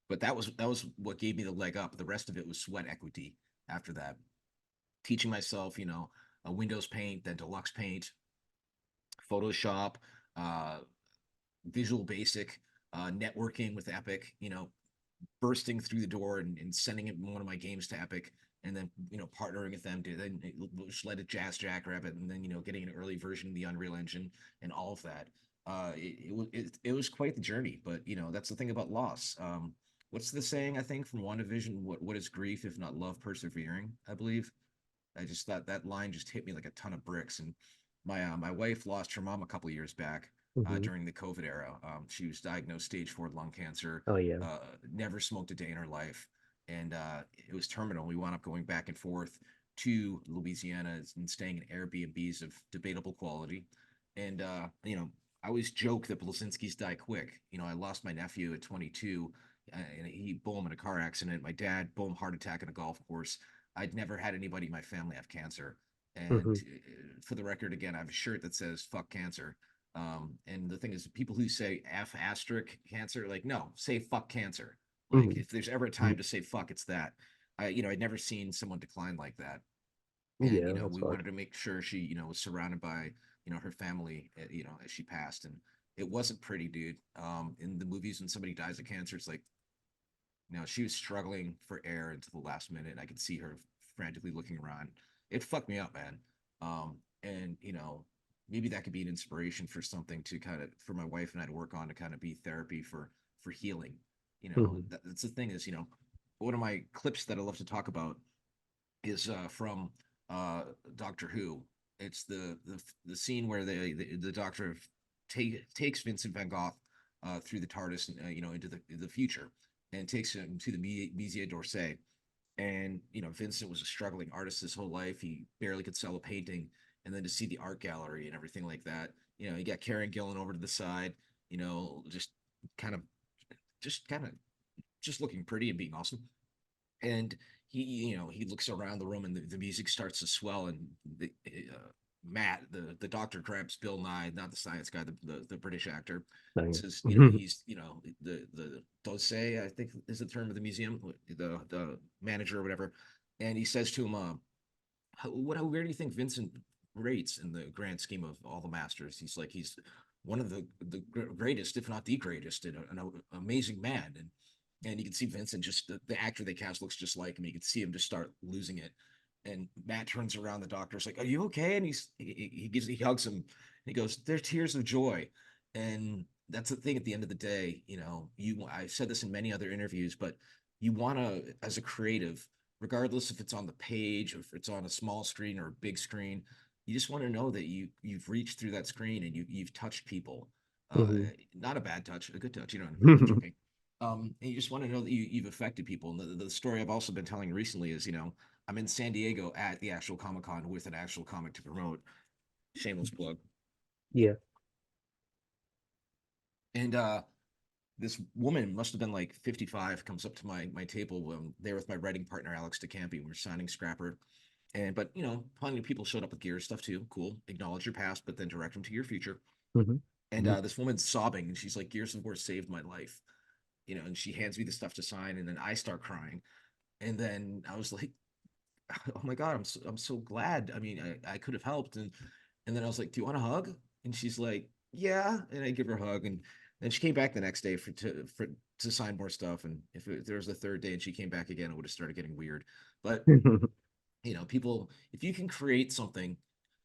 But that was what gave me the leg up. The rest of it was sweat equity after that, teaching myself, Windows Paint, then Deluxe Paint, Photoshop, uh, Visual Basic, networking with Epic, bursting through the door and sending it one of my games to Epic, and then partnering with them to then which led to Jazz Jackrabbit, and then getting an early version of the Unreal Engine and all of that. It was quite the journey, but that's the thing about loss. What's the saying? I think from WandaVision, what is grief if not love persevering? I believe. I just thought that line just hit me like a ton of bricks. And my wife lost her mom a couple years back Hmm. during the COVID era. She was diagnosed stage 4 lung cancer. Oh yeah. Never smoked a day in her life, and it was terminal. We wound up going back and forth to Louisiana and staying in Airbnbs of debatable quality. And I always joke that Bleszinski's die quick. I lost my nephew at 22, and he boom in a car accident. My dad boom heart attack in a golf course. I'd never had anybody in my family have cancer. And Hmm. for the record, again, I have a shirt that says "fuck cancer." And the thing is, people who say F asterisk cancer, like, no, say fuck cancer. Like, Hmm. if there's ever a time to say fuck, it's that. I'd never seen someone decline like that. And, Yeah, that's we hard. wanted to make sure she, was surrounded by, her family, as she passed. And it wasn't pretty, dude. In the movies, when somebody dies of cancer, it's like, she was struggling for air until the last minute. I could see her frantically looking around. It fucked me up, man. And maybe that could be an inspiration for something to kind of for my wife and I to work on to kind of be therapy for healing. Hmm. That's the thing is, one of my clips that I love to talk about is from uh, Doctor Who. It's the scene where the Doctor takes Vincent Van Gogh through the TARDIS, into the future, and takes him to the Musée d'Orsay. And Vincent was a struggling artist his whole life. He barely could sell a painting, and then to see the art gallery and everything like that, you got Karen Gillan over to the side, just kind of, just kind of, just looking pretty and being awesome. And he looks around the room, and the music starts to swell, and Matt, the doctor, grabs Bill Nye, not the science guy, the British actor, Oh, and yeah. says, he's the dose, I think is the term of the museum, the manager or whatever, and he says to him, where do you think Vincent rates in the grand scheme of all the masters? He's like, he's one of the greatest, if not the greatest, and an amazing man. And you can see Vincent, just the actor they cast looks just like him. You can see him just start losing it. And Matt turns around, the doctor's like, "Are you okay?" And he hugs him, and he goes, "They're tears of joy." And that's the thing. At the end of the day, I've said this in many other interviews, but you want to, as a creative, regardless if it's on the page or if it's on a small screen or a big screen, you just want to know that you've reached through that screen and you've touched people. Uh, Hmm. Not a bad touch, a good touch. I'm joking. And you just want to know that you've affected people. And the story I've also been telling recently is, I'm in San Diego at the actual Comic Con with an actual comic to promote. Shameless plug. Yeah. And this woman must have been like 55, comes up to my table there with my writing partner Alex DeCampi. We were signing Scrapper, and but plenty of people showed up with Gears stuff too. Cool, acknowledge your past, but then direct them to your future. Hmm. And Hmm. this woman's sobbing, and she's like, "Gears of War saved my life," and she hands me the stuff to sign, and then I start crying, and then I was like, "Oh my god, I'm so glad. I mean, I could have helped," and then I was like, "Do you want a hug?" And she's like, "Yeah," and I give her a hug, and then she came back the next day to sign more stuff, and if there was a third day and she came back again, it would have started getting weird. But people, if you can create something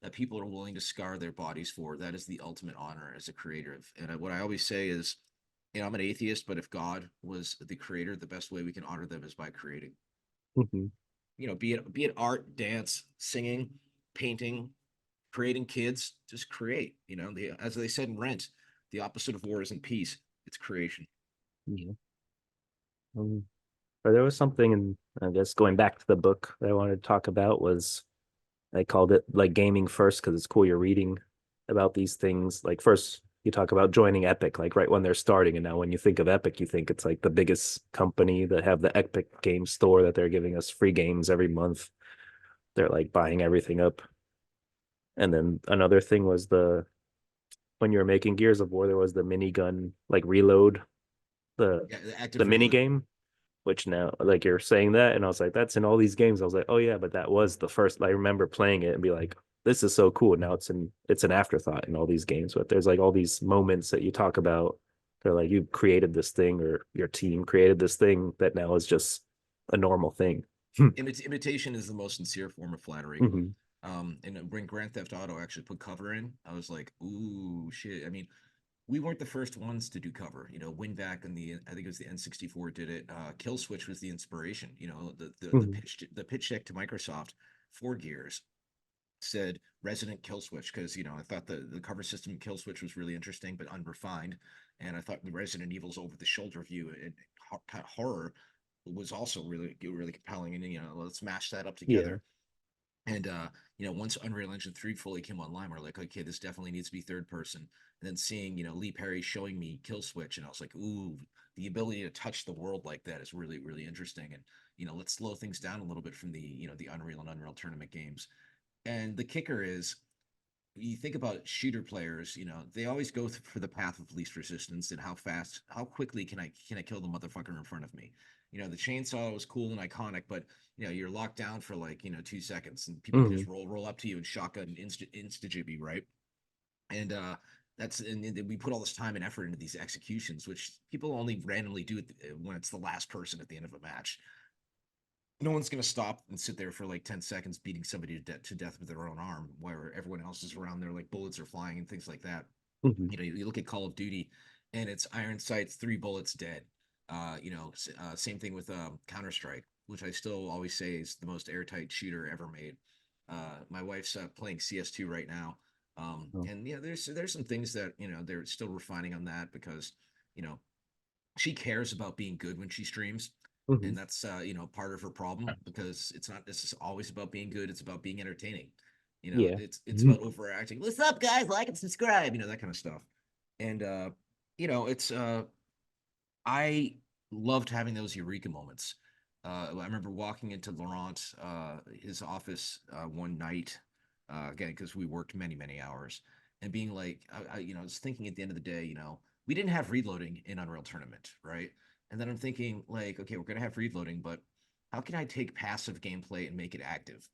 that people are willing to scar their bodies for, that is the ultimate honor as a creative. And what I always say is, I'm an atheist, but if God was the creator, the best way we can honor them is by creating. Hmm. Be it art, dance, singing, painting, creating kids, just create. As they said in Rent, the opposite of war isn't peace, it's creation. Yeah. Um, but there was something, and I guess going back to the book that I wanted to talk about was I called it like gaming first because it's cool you're reading about these things. Like first you talk about joining Epic, like right when they're starting, and now when you think of Epic, you think it's like the biggest company that have the Epic game store that they're giving us free games every month. They're like buying everything up. And then another thing was the when you were making Gears of War, there was the minigun like reload, the Yeah, the the active mini reload. game, which now like you're saying that, and I was like, that's in all these games. I was like, oh yeah, but that was the first. I remember playing it and be like, this is so cool. Now it's an afterthought in all these games, but there's like all these moments that you talk about. They're like you created this thing or your team created this thing that now is just a normal thing. Imitation is the most sincere form of flattery. Hmm. And when Grand Theft Auto actually put cover in, I was like, ooh, shit. I mean, we weren't the first ones to do cover. WinBack and I think it was the N64 did it. Kill Switch was the inspiration. Hmm. The pitch deck to Microsoft for Gears said Resident Kill Switch because I thought the cover system Kill Switch was really interesting but unrefined, and I thought the Resident Evil's over the shoulder view and kind of horror was also really compelling. And let's mash that up Yeah. together. And once Unreal Engine 3 fully came online, we're like, okay, this definitely needs to be third person. And then seeing, Lee Perry showing me Kill Switch, and I was like, ooh, the ability to touch the world like that is really, really interesting. And let's slow things down a little bit from the Unreal and Unreal Tournament games. And the kicker is, you think about shooter players, they always go for the path of least resistance and how quickly can I kill the motherfucker in front of me. The chainsaw was cool and iconic, but you're locked down for like 2 seconds, and people can Hmm. just roll up to you and shotgun insta jibby, right? And and we put all this time and effort into these executions, which people only randomly do when it's the last person at the end of a match. No one's going to stop and sit there for like 10 seconds beating somebody to death with their own arm where everyone else is around there, like bullets are flying and things like that. Hmm. You look at Call of Duty and it's iron sights, 3 bullets dead. Same thing with Counter Strike, which I still always say is the most airtight shooter ever made. My wife's playing CS2 right now, Oh. and there's some things that they're still refining on that because you know she cares about being good when she streams, Hmm. and that's part of her problem because it's not this is always about being good, it's about being entertaining. Yeah. It's about overacting. What's up, guys? Like and subscribe, that kind of stuff. And it's I loved having those eureka moments. I remember walking into Laurent, his office one night, again because we worked many many hours, and being like, I was thinking at the end of the day, we didn't have reloading in Unreal Tournament, right? And then I'm thinking like, okay, we're gonna have reloading, but how can I take passive gameplay and make it active?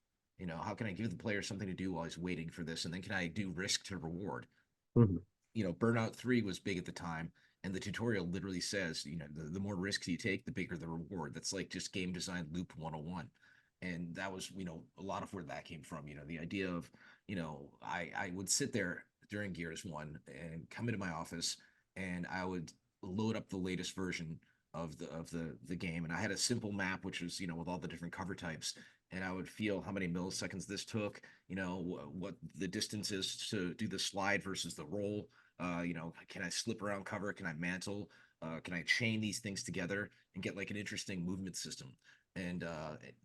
How can I give the player something to do while he's waiting for this, and then can I do risk to reward? Hmm. Burnout 3 was big at the time, and the tutorial literally says, the more risks you take, the bigger the reward. That's like just game design loop 101. And that was, a lot of where that came from. The idea of, I would sit there during Gears 1 and come into my office, and I would load up the latest version of the game, and I had a simple map which was with all the different cover types, and I would feel how many milliseconds this took, what the distance is to do the slide versus the roll. Can I slip around cover? Can I mantle? Can I chain these things together and get like an interesting movement system? And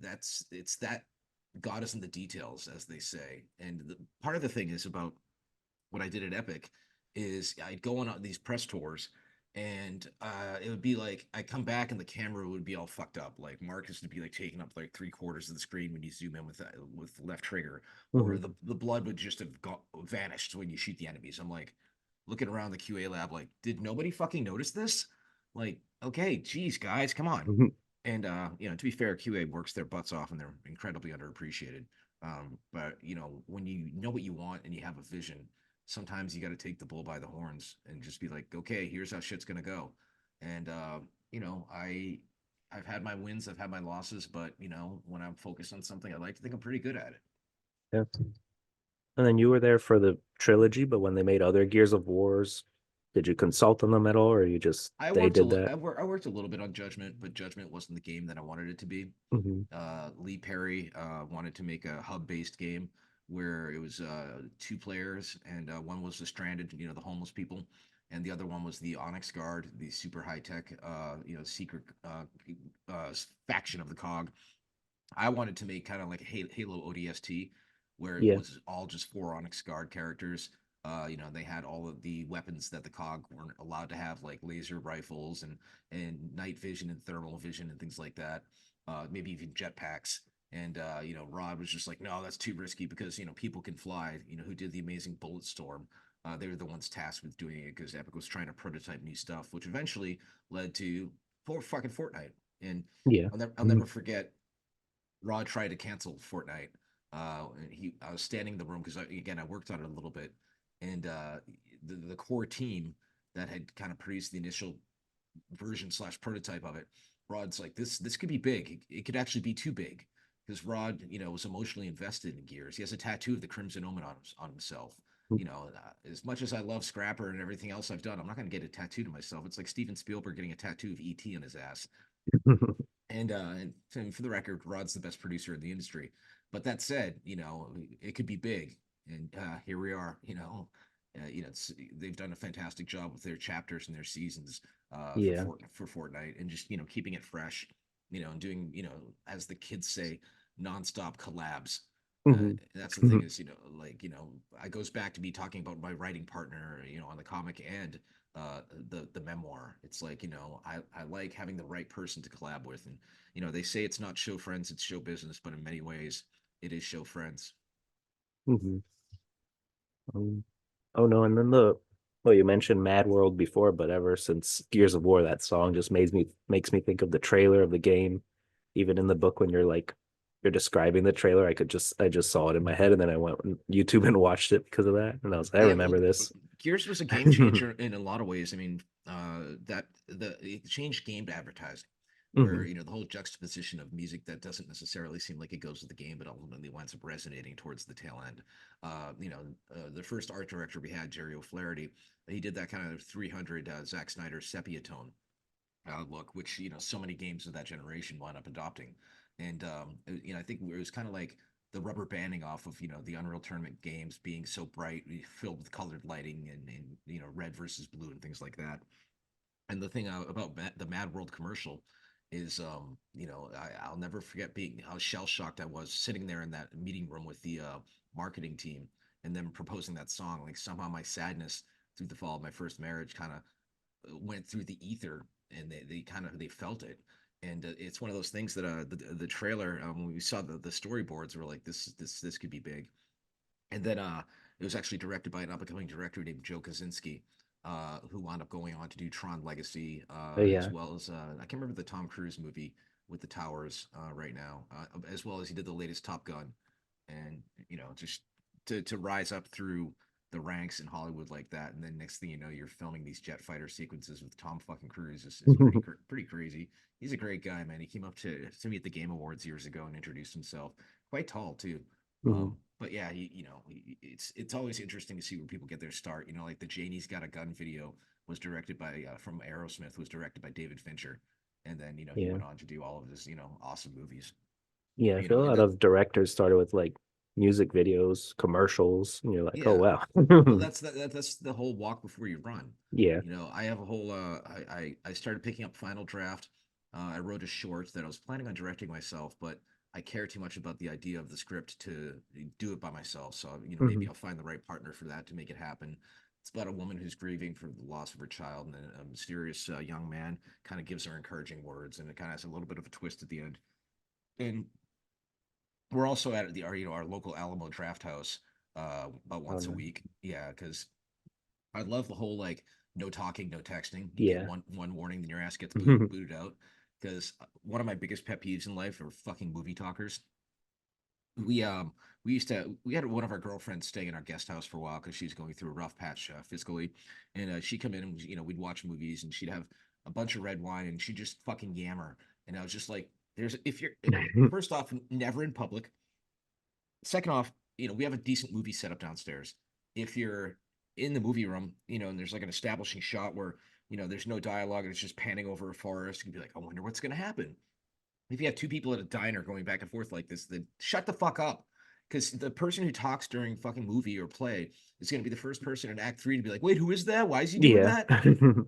it's that God is in the details, as they say. And part of the thing is about what I did at Epic is I'd go on these press tours, and it would be like I come back and the camera would be all fucked up. Like Marcus would be like taking up like three-quarters of the screen when you zoom in with left trigger, or Hmm. the blood would just have vanished when you shoot the enemies. I'm like looking around the QA lab, like, did nobody fucking notice this? Like, okay, geez, guys, come on. Hmm. And to be fair, QA works their butts off and they're incredibly underappreciated. But when you know what you want and you have a vision, sometimes you got to take the bull by the horns and just be like, okay, here's how shit's gonna go. And I've had my wins, I've had my losses, but when I'm focused on something, I like to think I'm pretty good at it. Yeah. And then you were there for the trilogy, but when they made other Gears of Wars, did you consult on them at all, or you just they did that? I worked a little bit on Judgment, but Judgment wasn't the game that I wanted it to be. Hmm. Lee Perry wanted to make a hub-based game where it was two players, and one was the stranded, the homeless people, and the other one was the Onyx Guard, the super high-tech, secret faction of the COG. I wanted to make kind of like a Halo ODST, where it Yeah. was all just four Onyx Guard characters. They had all of the weapons that the COG weren't allowed to have, like laser rifles and night vision and thermal vision and things like that. Maybe even jetpacks. And Rod was just like, no, that's too risky because people can fly. Who did the amazing Bulletstorm? They were the ones tasked with doing it because Epic was trying to prototype new stuff, which eventually led to fucking Fortnite. And Yeah. I'll Mhm. never forget Rod tried to cancel Fortnite. I was standing in the room because again I worked on it a little bit, and the core team that had kind of produced the initial version slash prototype of it. Rod's like, this could be big. It could actually be too big because Rod, was emotionally invested in Gears. He has a tattoo of the Crimson Omen on himself. As much as I love Scrapper and everything else I've done, I'm not going to get a tattoo to myself. It's like Steven Spielberg getting a tattoo of ET on his ass. And for the record, Rod's the best producer in the industry. But that said, it could be big, and here we are. They've done a fantastic job with their chapters and their seasons Yeah. For Fortnite, and just keeping it fresh, and doing as the kids say, nonstop collabs. Hmm. That's the thing is, it goes back to me talking about my writing partner, on the comic and the memoir. It's like I like having the right person to collab with, and they say it's not show friends, it's show business, but in many ways it is show friends. Hmm. Um, oh no, and then well, you mentioned Mad World before, but ever since Gears of War, that song just makes me think of the trailer of the game. Even in the book, when you're describing the trailer, I just saw it in my head, and then I went on YouTube and watched it because of that, and I Yeah, well, remember this. Gears was a game changer in a lot of ways. I mean, that it changed game advertising, where Hmm. the whole juxtaposition of music that doesn't necessarily seem like it goes with the game, but ultimately winds up resonating towards the tail end. The first art director we had, Jerry O'Flaherty, he did that kind of 300 Zack Snyder sepia tone look, which so many games of that generation wound up adopting. And I think it was kind of like the rubber banding off of the Unreal Tournament games being so bright, filled with colored lighting and red versus blue and things like that. And the thing about the Mad World commercial is, I'll never forget being how shell shocked I was sitting there in that meeting room with the marketing team and them proposing that song. Like somehow my sadness through the fall of my first marriage kind of went through the ether and they felt it. And it's one of those things that the trailer when we saw the storyboards were like this could be big. And then it was actually directed by an up and coming director named Joe Kaczynski, who wound up going on to do Tron Legacy, Oh as yeah. well as I can't remember the Tom Cruise movie with the towers right now, as well as he did the latest Top Gun, and just to rise up through the ranks in Hollywood like that, and then next thing you know, you're filming these jet fighter sequences with Tom fucking Cruise is pretty crazy. He's a great guy, man. He came up to me at the Game Awards years ago and introduced himself. Quite tall too. Hmm. But yeah, it's always interesting to see where people get their start. Like the Janie's Got a Gun video was directed by from Aerosmith was directed by David Fincher, and then he Yeah. went on to do all of his awesome movies. Yeah, I feel a And lot that of directors started with like music videos, commercials, and you're like, oh yeah, wow. well that's the whole walk before you run. Yeah. I have a whole I started picking up Final Draft. I wrote a short that I was planning on directing myself, but I care too much about the idea of the script to do it by myself. So maybe Hmm. I'll find the right partner for that to make it happen. It's about a woman who's grieving for the loss of her child, and then a mysterious young man kind of gives her encouraging words, and it kind of has a little bit of a twist at the end. And we're also at the our our local Alamo Draft House about Oh once a no. week. Yeah, because I love the whole like no talking, no texting. You get Yeah. one warning, then your ass gets Mhm. booted out. Because one of my biggest pet peeves in life are fucking movie talkers. We um we had one of our girlfriends staying in our guest house for a while because she's going through a rough patch fiscally, and she'd come in and we'd watch movies and she'd have a bunch of red wine and she'd just fucking yammer, and I was just like, there's if you're first off never in public. Second off, we have a decent movie set up downstairs. If you're in the movie room, and there's like an establishing shot where, there's no dialogue and it's just panning over a forest, you can be like, I wonder what's going to happen. If you have two people at a diner going back and forth like this, then shut the fuck up. Because the person who talks during fucking movie or play is going to be the first person in Act Three to be like, wait, who is that? Why is he doing Yeah. that?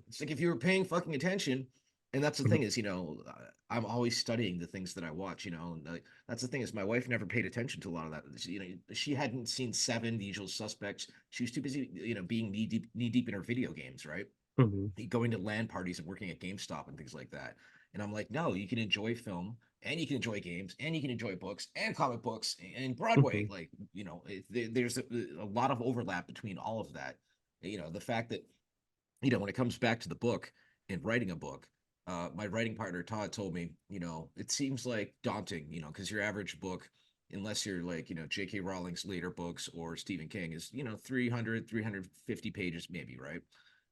It's like if you were paying fucking attention, and that's the thing is, I'm always studying the things that I watch. And like, that's the thing is, my wife never paid attention to a lot of that. She hadn't seen Seven, The Usual Suspects. She was too busy, being knee deep in her video games, right? Mhm. Going to LAN parties and working at GameStop and things like that. And I'm like, no, you can enjoy film and you can enjoy games and you can enjoy books and comic books and Broadway. Mhm. Like, there's a lot of overlap between all of that. The fact that, when it comes back to the book and writing a book, my writing partner, Todd, told me, it seems like daunting, because your average book, unless you're like, J.K. Rowling's later books or Stephen King is, 300, 350 pages, maybe, right?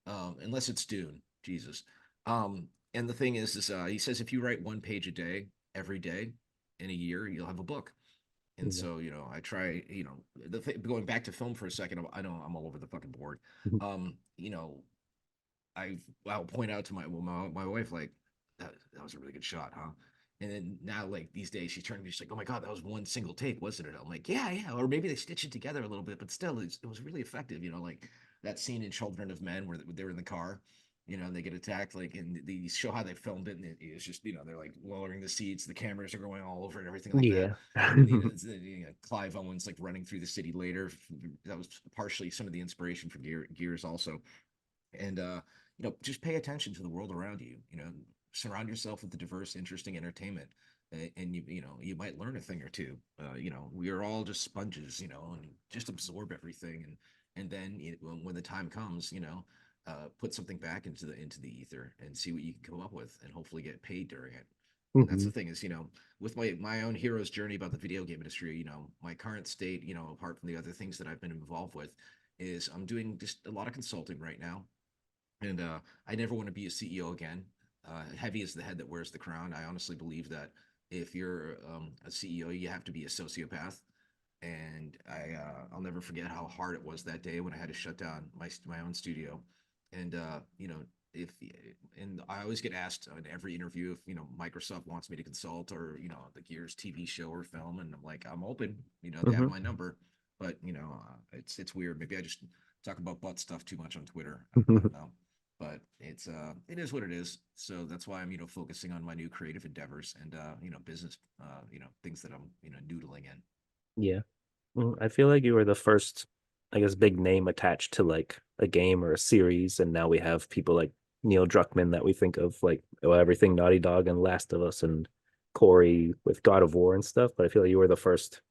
Unless it's Dune, Jesus. And the thing is he says if you write one page a day, every day, in a year, you'll have a book. And Yeah. so, I try, going back to film for a second, I know I'm all over the fucking board. Mhm. Um, you know, I'll point out to my wife like that was a really good shot, huh? And then now like these days she's turning to me, she's like, oh my god, that was one single take, wasn't it? I'm like, yeah, yeah, or maybe they stitched it together a little bit, but still, it was really effective. Like that scene in Children of Men where they're in the car, and they get attacked, like, and they show how they filmed it, and it's just they're like lowering the seats, the cameras are going all over and everything like that. Yeah. And Clive Owen's like running through the city later. That was partially some of the inspiration for Gears also. And just pay attention to the world around you. Surround yourself with the diverse, interesting entertainment, and you might learn a thing or two. We are all just sponges, and just absorb everything, and then when the time comes, put something back into the ether and see what you can come up with, and hopefully get paid during it. And that's the Mhm. thing is, with my own hero's journey about the video game industry, my current state, apart from the other things that I've been involved with, is I'm doing just a lot of consulting right now, and I never want to be a CEO again. Heavy is the head that wears the crown. I honestly believe that if you're a CEO, you have to be a sociopath. And I'll never forget how hard it was that day when I had to shut down my own studio. And if and I always get asked in every interview if Microsoft wants me to consult, or the Gears TV show or film, and I'm like, I'm open. They have Mhm. my number, but it's weird. Maybe I just talk about butt stuff too much on Twitter. I don't know, but it is what it is. So that's why I'm focusing on my new creative endeavors and business things that I'm noodling in. Yeah. Well, I feel like you were the first, I guess, big name attached to like a game or a series, and now we have people like Neil Druckmann that we think of, like, well, everything Naughty Dog and Last of Us, and Corey with God of War and stuff. But I feel like you were the first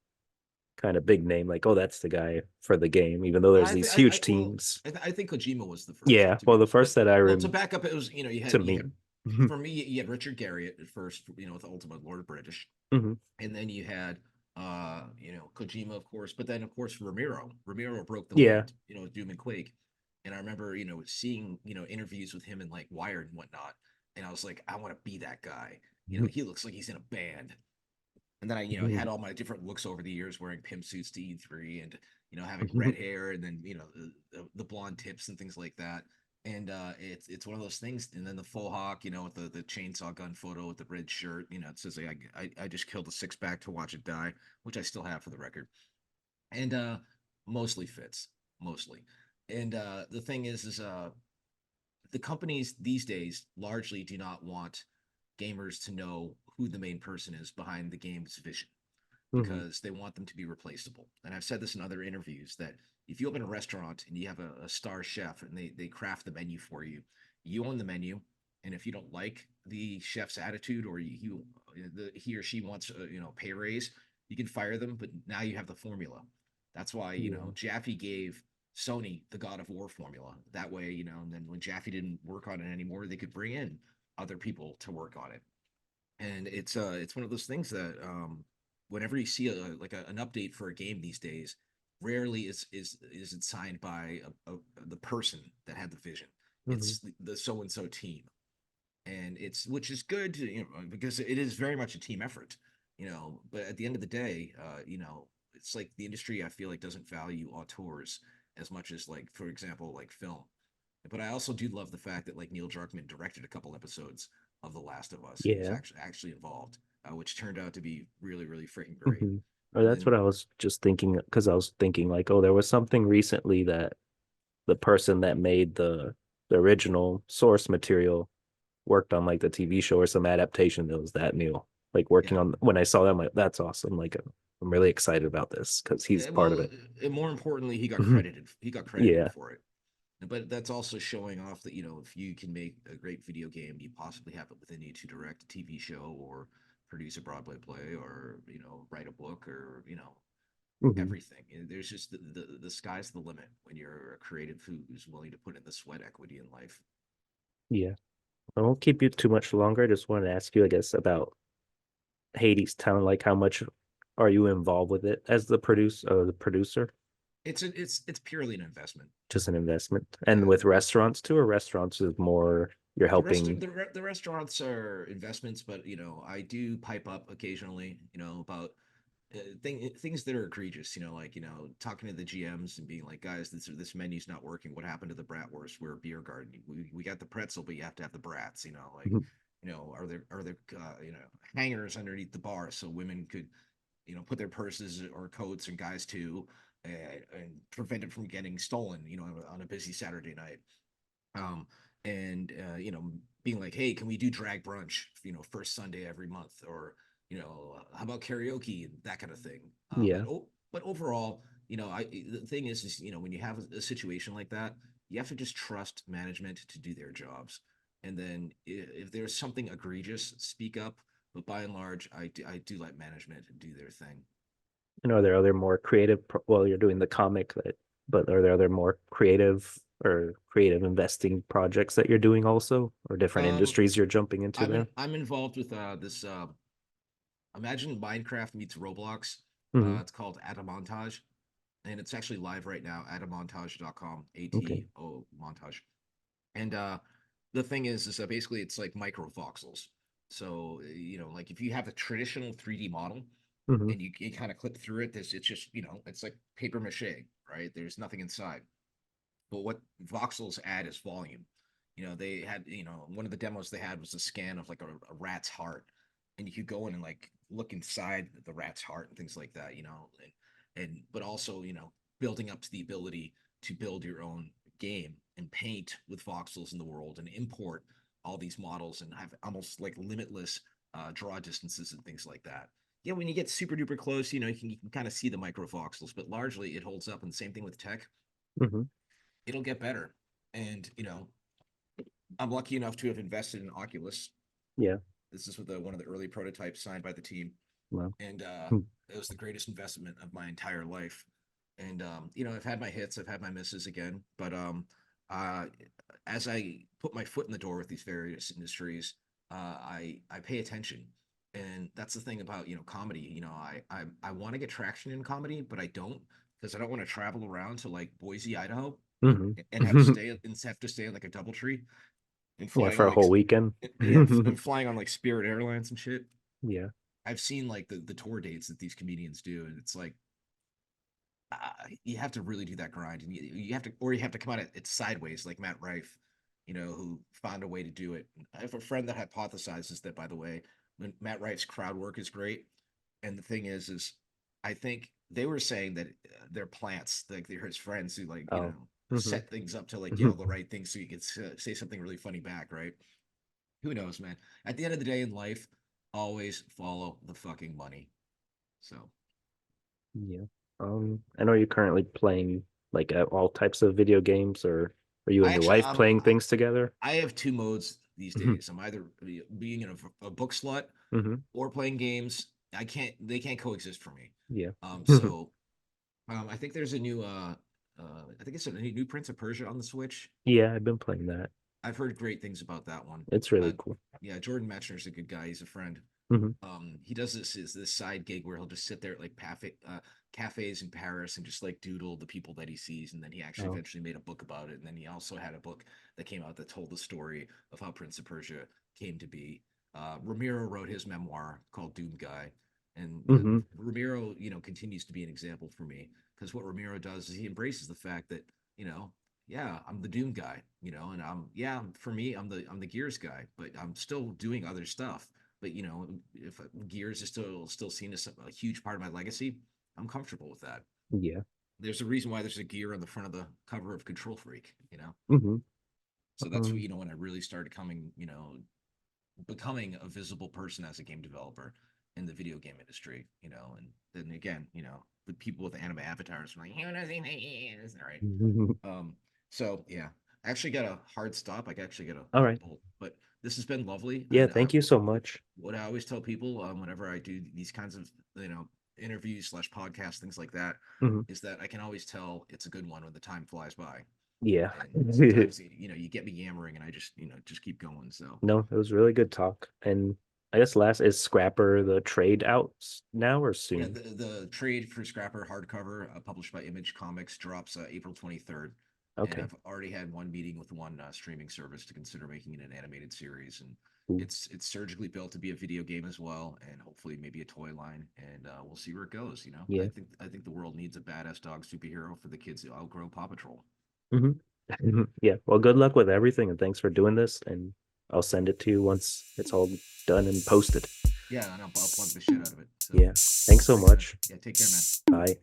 kind of big name, like, oh, that's the guy for the game, even though there's these huge Well, teams. I think Kojima was the first, Yeah, to be well, the honest. But first that I well, to rem back up, it was to you me. had for me you had Richard Garriott at first, with Ultimate Lord British, Mhm. and then you had Kojima, of course, but then of course Ramiro broke the Yeah. mold, with Doom and Quake. And I remember seeing interviews with him in like Wired and whatnot, and I was like, I want to be that guy. He looks like he's in a band. And then I had all my different looks over the years, wearing pimp suits to E3, and having red hair, and then the blonde tips and things like that. And it's one of those things. And then the faux hawk, with the chainsaw gun photo with the red shirt, it says like, I just killed a six pack to watch it die, which I still have for the record. And mostly fits, mostly. And the thing is the companies these days largely do not want gamers to know who the main person is behind the game's vision. Hmm. because they want them to be replaceable. And I've said this in other interviews that if you open a restaurant and you have a star chef and they craft the menu for you, you own the menu. And if you don't like the chef's attitude or he or she wants a pay raise, you can fire them. But now you have the formula. That's why Yeah. Jaffe gave Sony the God of War formula. That way, and then when Jaffe didn't work on it anymore, they could bring in other people to work on it. And it's one of those things that whenever you see an update for a game these days, rarely is it signed by the person that had the vision. Hmm. It's the so and so team, and it's which is good because it is very much a team effort. But at the end of the day, it's like the industry I feel like doesn't value auteurs as much as, like, for example, like film. But I also do love the fact that like Neil Druckmann directed a couple episodes of The Last of Us. He was Yeah. actually involved, which turned out to be really really freaking great. Hmm. Or And that's then what I was just thinking, because I was thinking like, oh, there was something recently that the person that made the original source material worked on like the TV show or some adaptation that was that new. Like working yeah, on when I saw that, I'm like, that's awesome. Like I'm really excited about this because he's part of well, it. and more importantly, he got Mhm. credited. He got credited Yeah. for it. But that's also showing off that if you can make a great video game, you possibly have it within you to direct a TV show or produce a Broadway play or write a book or Hmm. everything. There's just the sky's the limit when you're a creative who's willing to put in the sweat equity in life. Yeah. I won't keep you too much longer. I just wanted to ask you, I guess, about Hades Town. Like, how much are you involved with it as the producer? It's purely an investment. Just an investment. And Yeah, with restaurants too, or restaurants is more you're helping. the restaurants are investments, but I do pipe up occasionally. About things that are egregious. Like talking to the GMs and being like, guys, this menu's not working. What happened to the bratwurst? We're a beer garden. We got the pretzel, but you have to have the brats. Like are there hangers underneath the bar so women could put their purses or coats and guys too, and prevent it from getting stolen. On a busy Saturday night. um, and being like, hey, can we do drag brunch? First Sunday every month, or how about karaoke and that kind of thing. Yeah. But overall, the thing is when you have a situation like that, you have to just trust management to do their jobs, and then if there's something egregious, speak up. But by and large, I do let management do their thing. And are there other more creative, well, you're doing the comic, but are there other more creative or creative investing projects that you're doing also, or different Um, industries you're jumping into I'm there? involved with this. Imagine Minecraft meets Roblox. Hmm. It's called Adamontage, and it's actually live right now. Adamontage.com, Okay. ATO montage. And the thing is that basically it's like micro voxels. So like if you have a traditional 3D model Hmm. and you kind of clip through it, it's just it's like paper mache, right? There's nothing inside. But what voxels add is volume. They had, one of the demos they had was a scan of like a rat's heart, and you could go in and like look inside the rat's heart and things like that, and but also, building up to the ability to build your own game and paint with voxels in the world and import all these models and have almost like limitless draw distances and things like that. Yeah, when you get super duper close, you can kind of see the micro voxels, but largely it holds up. And same thing with tech, Hmm. it'll get better. And I'm lucky enough to have invested in Oculus. Yeah. This is with one of the early prototypes signed by the team, Well. and Hmm. it was the greatest investment of my entire life. And I've had my hits, I've had my misses again, but uh, as I put my foot in the door with these various industries, I pay attention. And that's the thing about comedy. I want to get traction in comedy, but I don't, because I don't want to travel around to like Boise, Idaho, Hmm. and have to stay on like a double tree and Yeah, flying for on a like whole weekend. yeah, and flying on like Spirit Airlines and shit. Yeah. I've seen like the tour dates that these comedians do, and it's like you have to really do that grind, and you have to, or you have to come at it sideways, like Matt Rife, who found a way to do it. I have a friend that hypothesizes that, by the way, when Matt Rife's crowd work is great, and the thing is I think they were saying that they're plants, like they're his friends who like Oh. Hmm. set things up to like yell the right things so you could say something really funny back, right? Who knows, man? At the end of the day in life, always follow the fucking money. So Yeah. I know you're currently playing like all types of video games, or are you I and your actually, wife playing things together? I have two modes these Hmm. days. I'm either being in a book slut Hmm. or playing games. They can't coexist for me. Yeah. So I think there's a new, I think it's a new Prince of Persia on the Switch. Yeah, I've been playing that. I've heard great things about that one. It's really Uh, cool. yeah, Jordan Mechner's a good guy. He's a friend. Hmm. He does this side gig where he'll just sit there at like cafes in Paris and just like doodle the people that he sees, and then he actually Oh. eventually made a book about it. And then he also had a book that came out that told the story of how Prince of Persia came to be. Ramiro wrote his memoir called Doom Guy, and Hmm. Ramiro, continues to be an example for me because what Ramiro does is he embraces the fact that yeah, I'm the Doom guy, and yeah, for me, I'm the Gears guy, but I'm still doing other stuff. But if Gears is still seen as a huge part of my legacy, I'm comfortable with that. Yeah. There's a reason why there's a gear on the front of the cover of Control Freak. Hmm. So that's what Um, when I really started becoming a visible person as a game developer in the video game industry. And then again, with people with anime avatars, I'm like, who does he think he is? All right. Um, so yeah, I actually got a hard stop. I actually got all a right. bolt, but this has been lovely. Yeah, And thank you so much. what I always tell people whenever I do these kinds of interviews slash podcasts, things like that, Hmm. is that I can always tell it's a good one when the time flies by. Yeah. And sometimes you get me yammering, and I just keep going. So No, it was really good talk. And I guess last is Scrapper the trade out now or yeah, soon? the trade for Scrapper hardcover, published by Image Comics, drops April 23rd. And Okay. I've already had one meeting with one streaming service to consider making it an animated series, and Cool. it's surgically built to be a video game as well, and hopefully maybe a toy line, and we'll see where it goes. Yeah. I think the world needs a badass dog superhero for the kids who outgrow Paw Patrol. Hmm. Yeah. Well, good luck with everything and thanks for doing this. And I'll send it to you once it's all done and posted. Yeah, and I'll plug the shit out of it. So, Yeah. Thanks so thanks, man. much. Yeah, take care, man. Bye.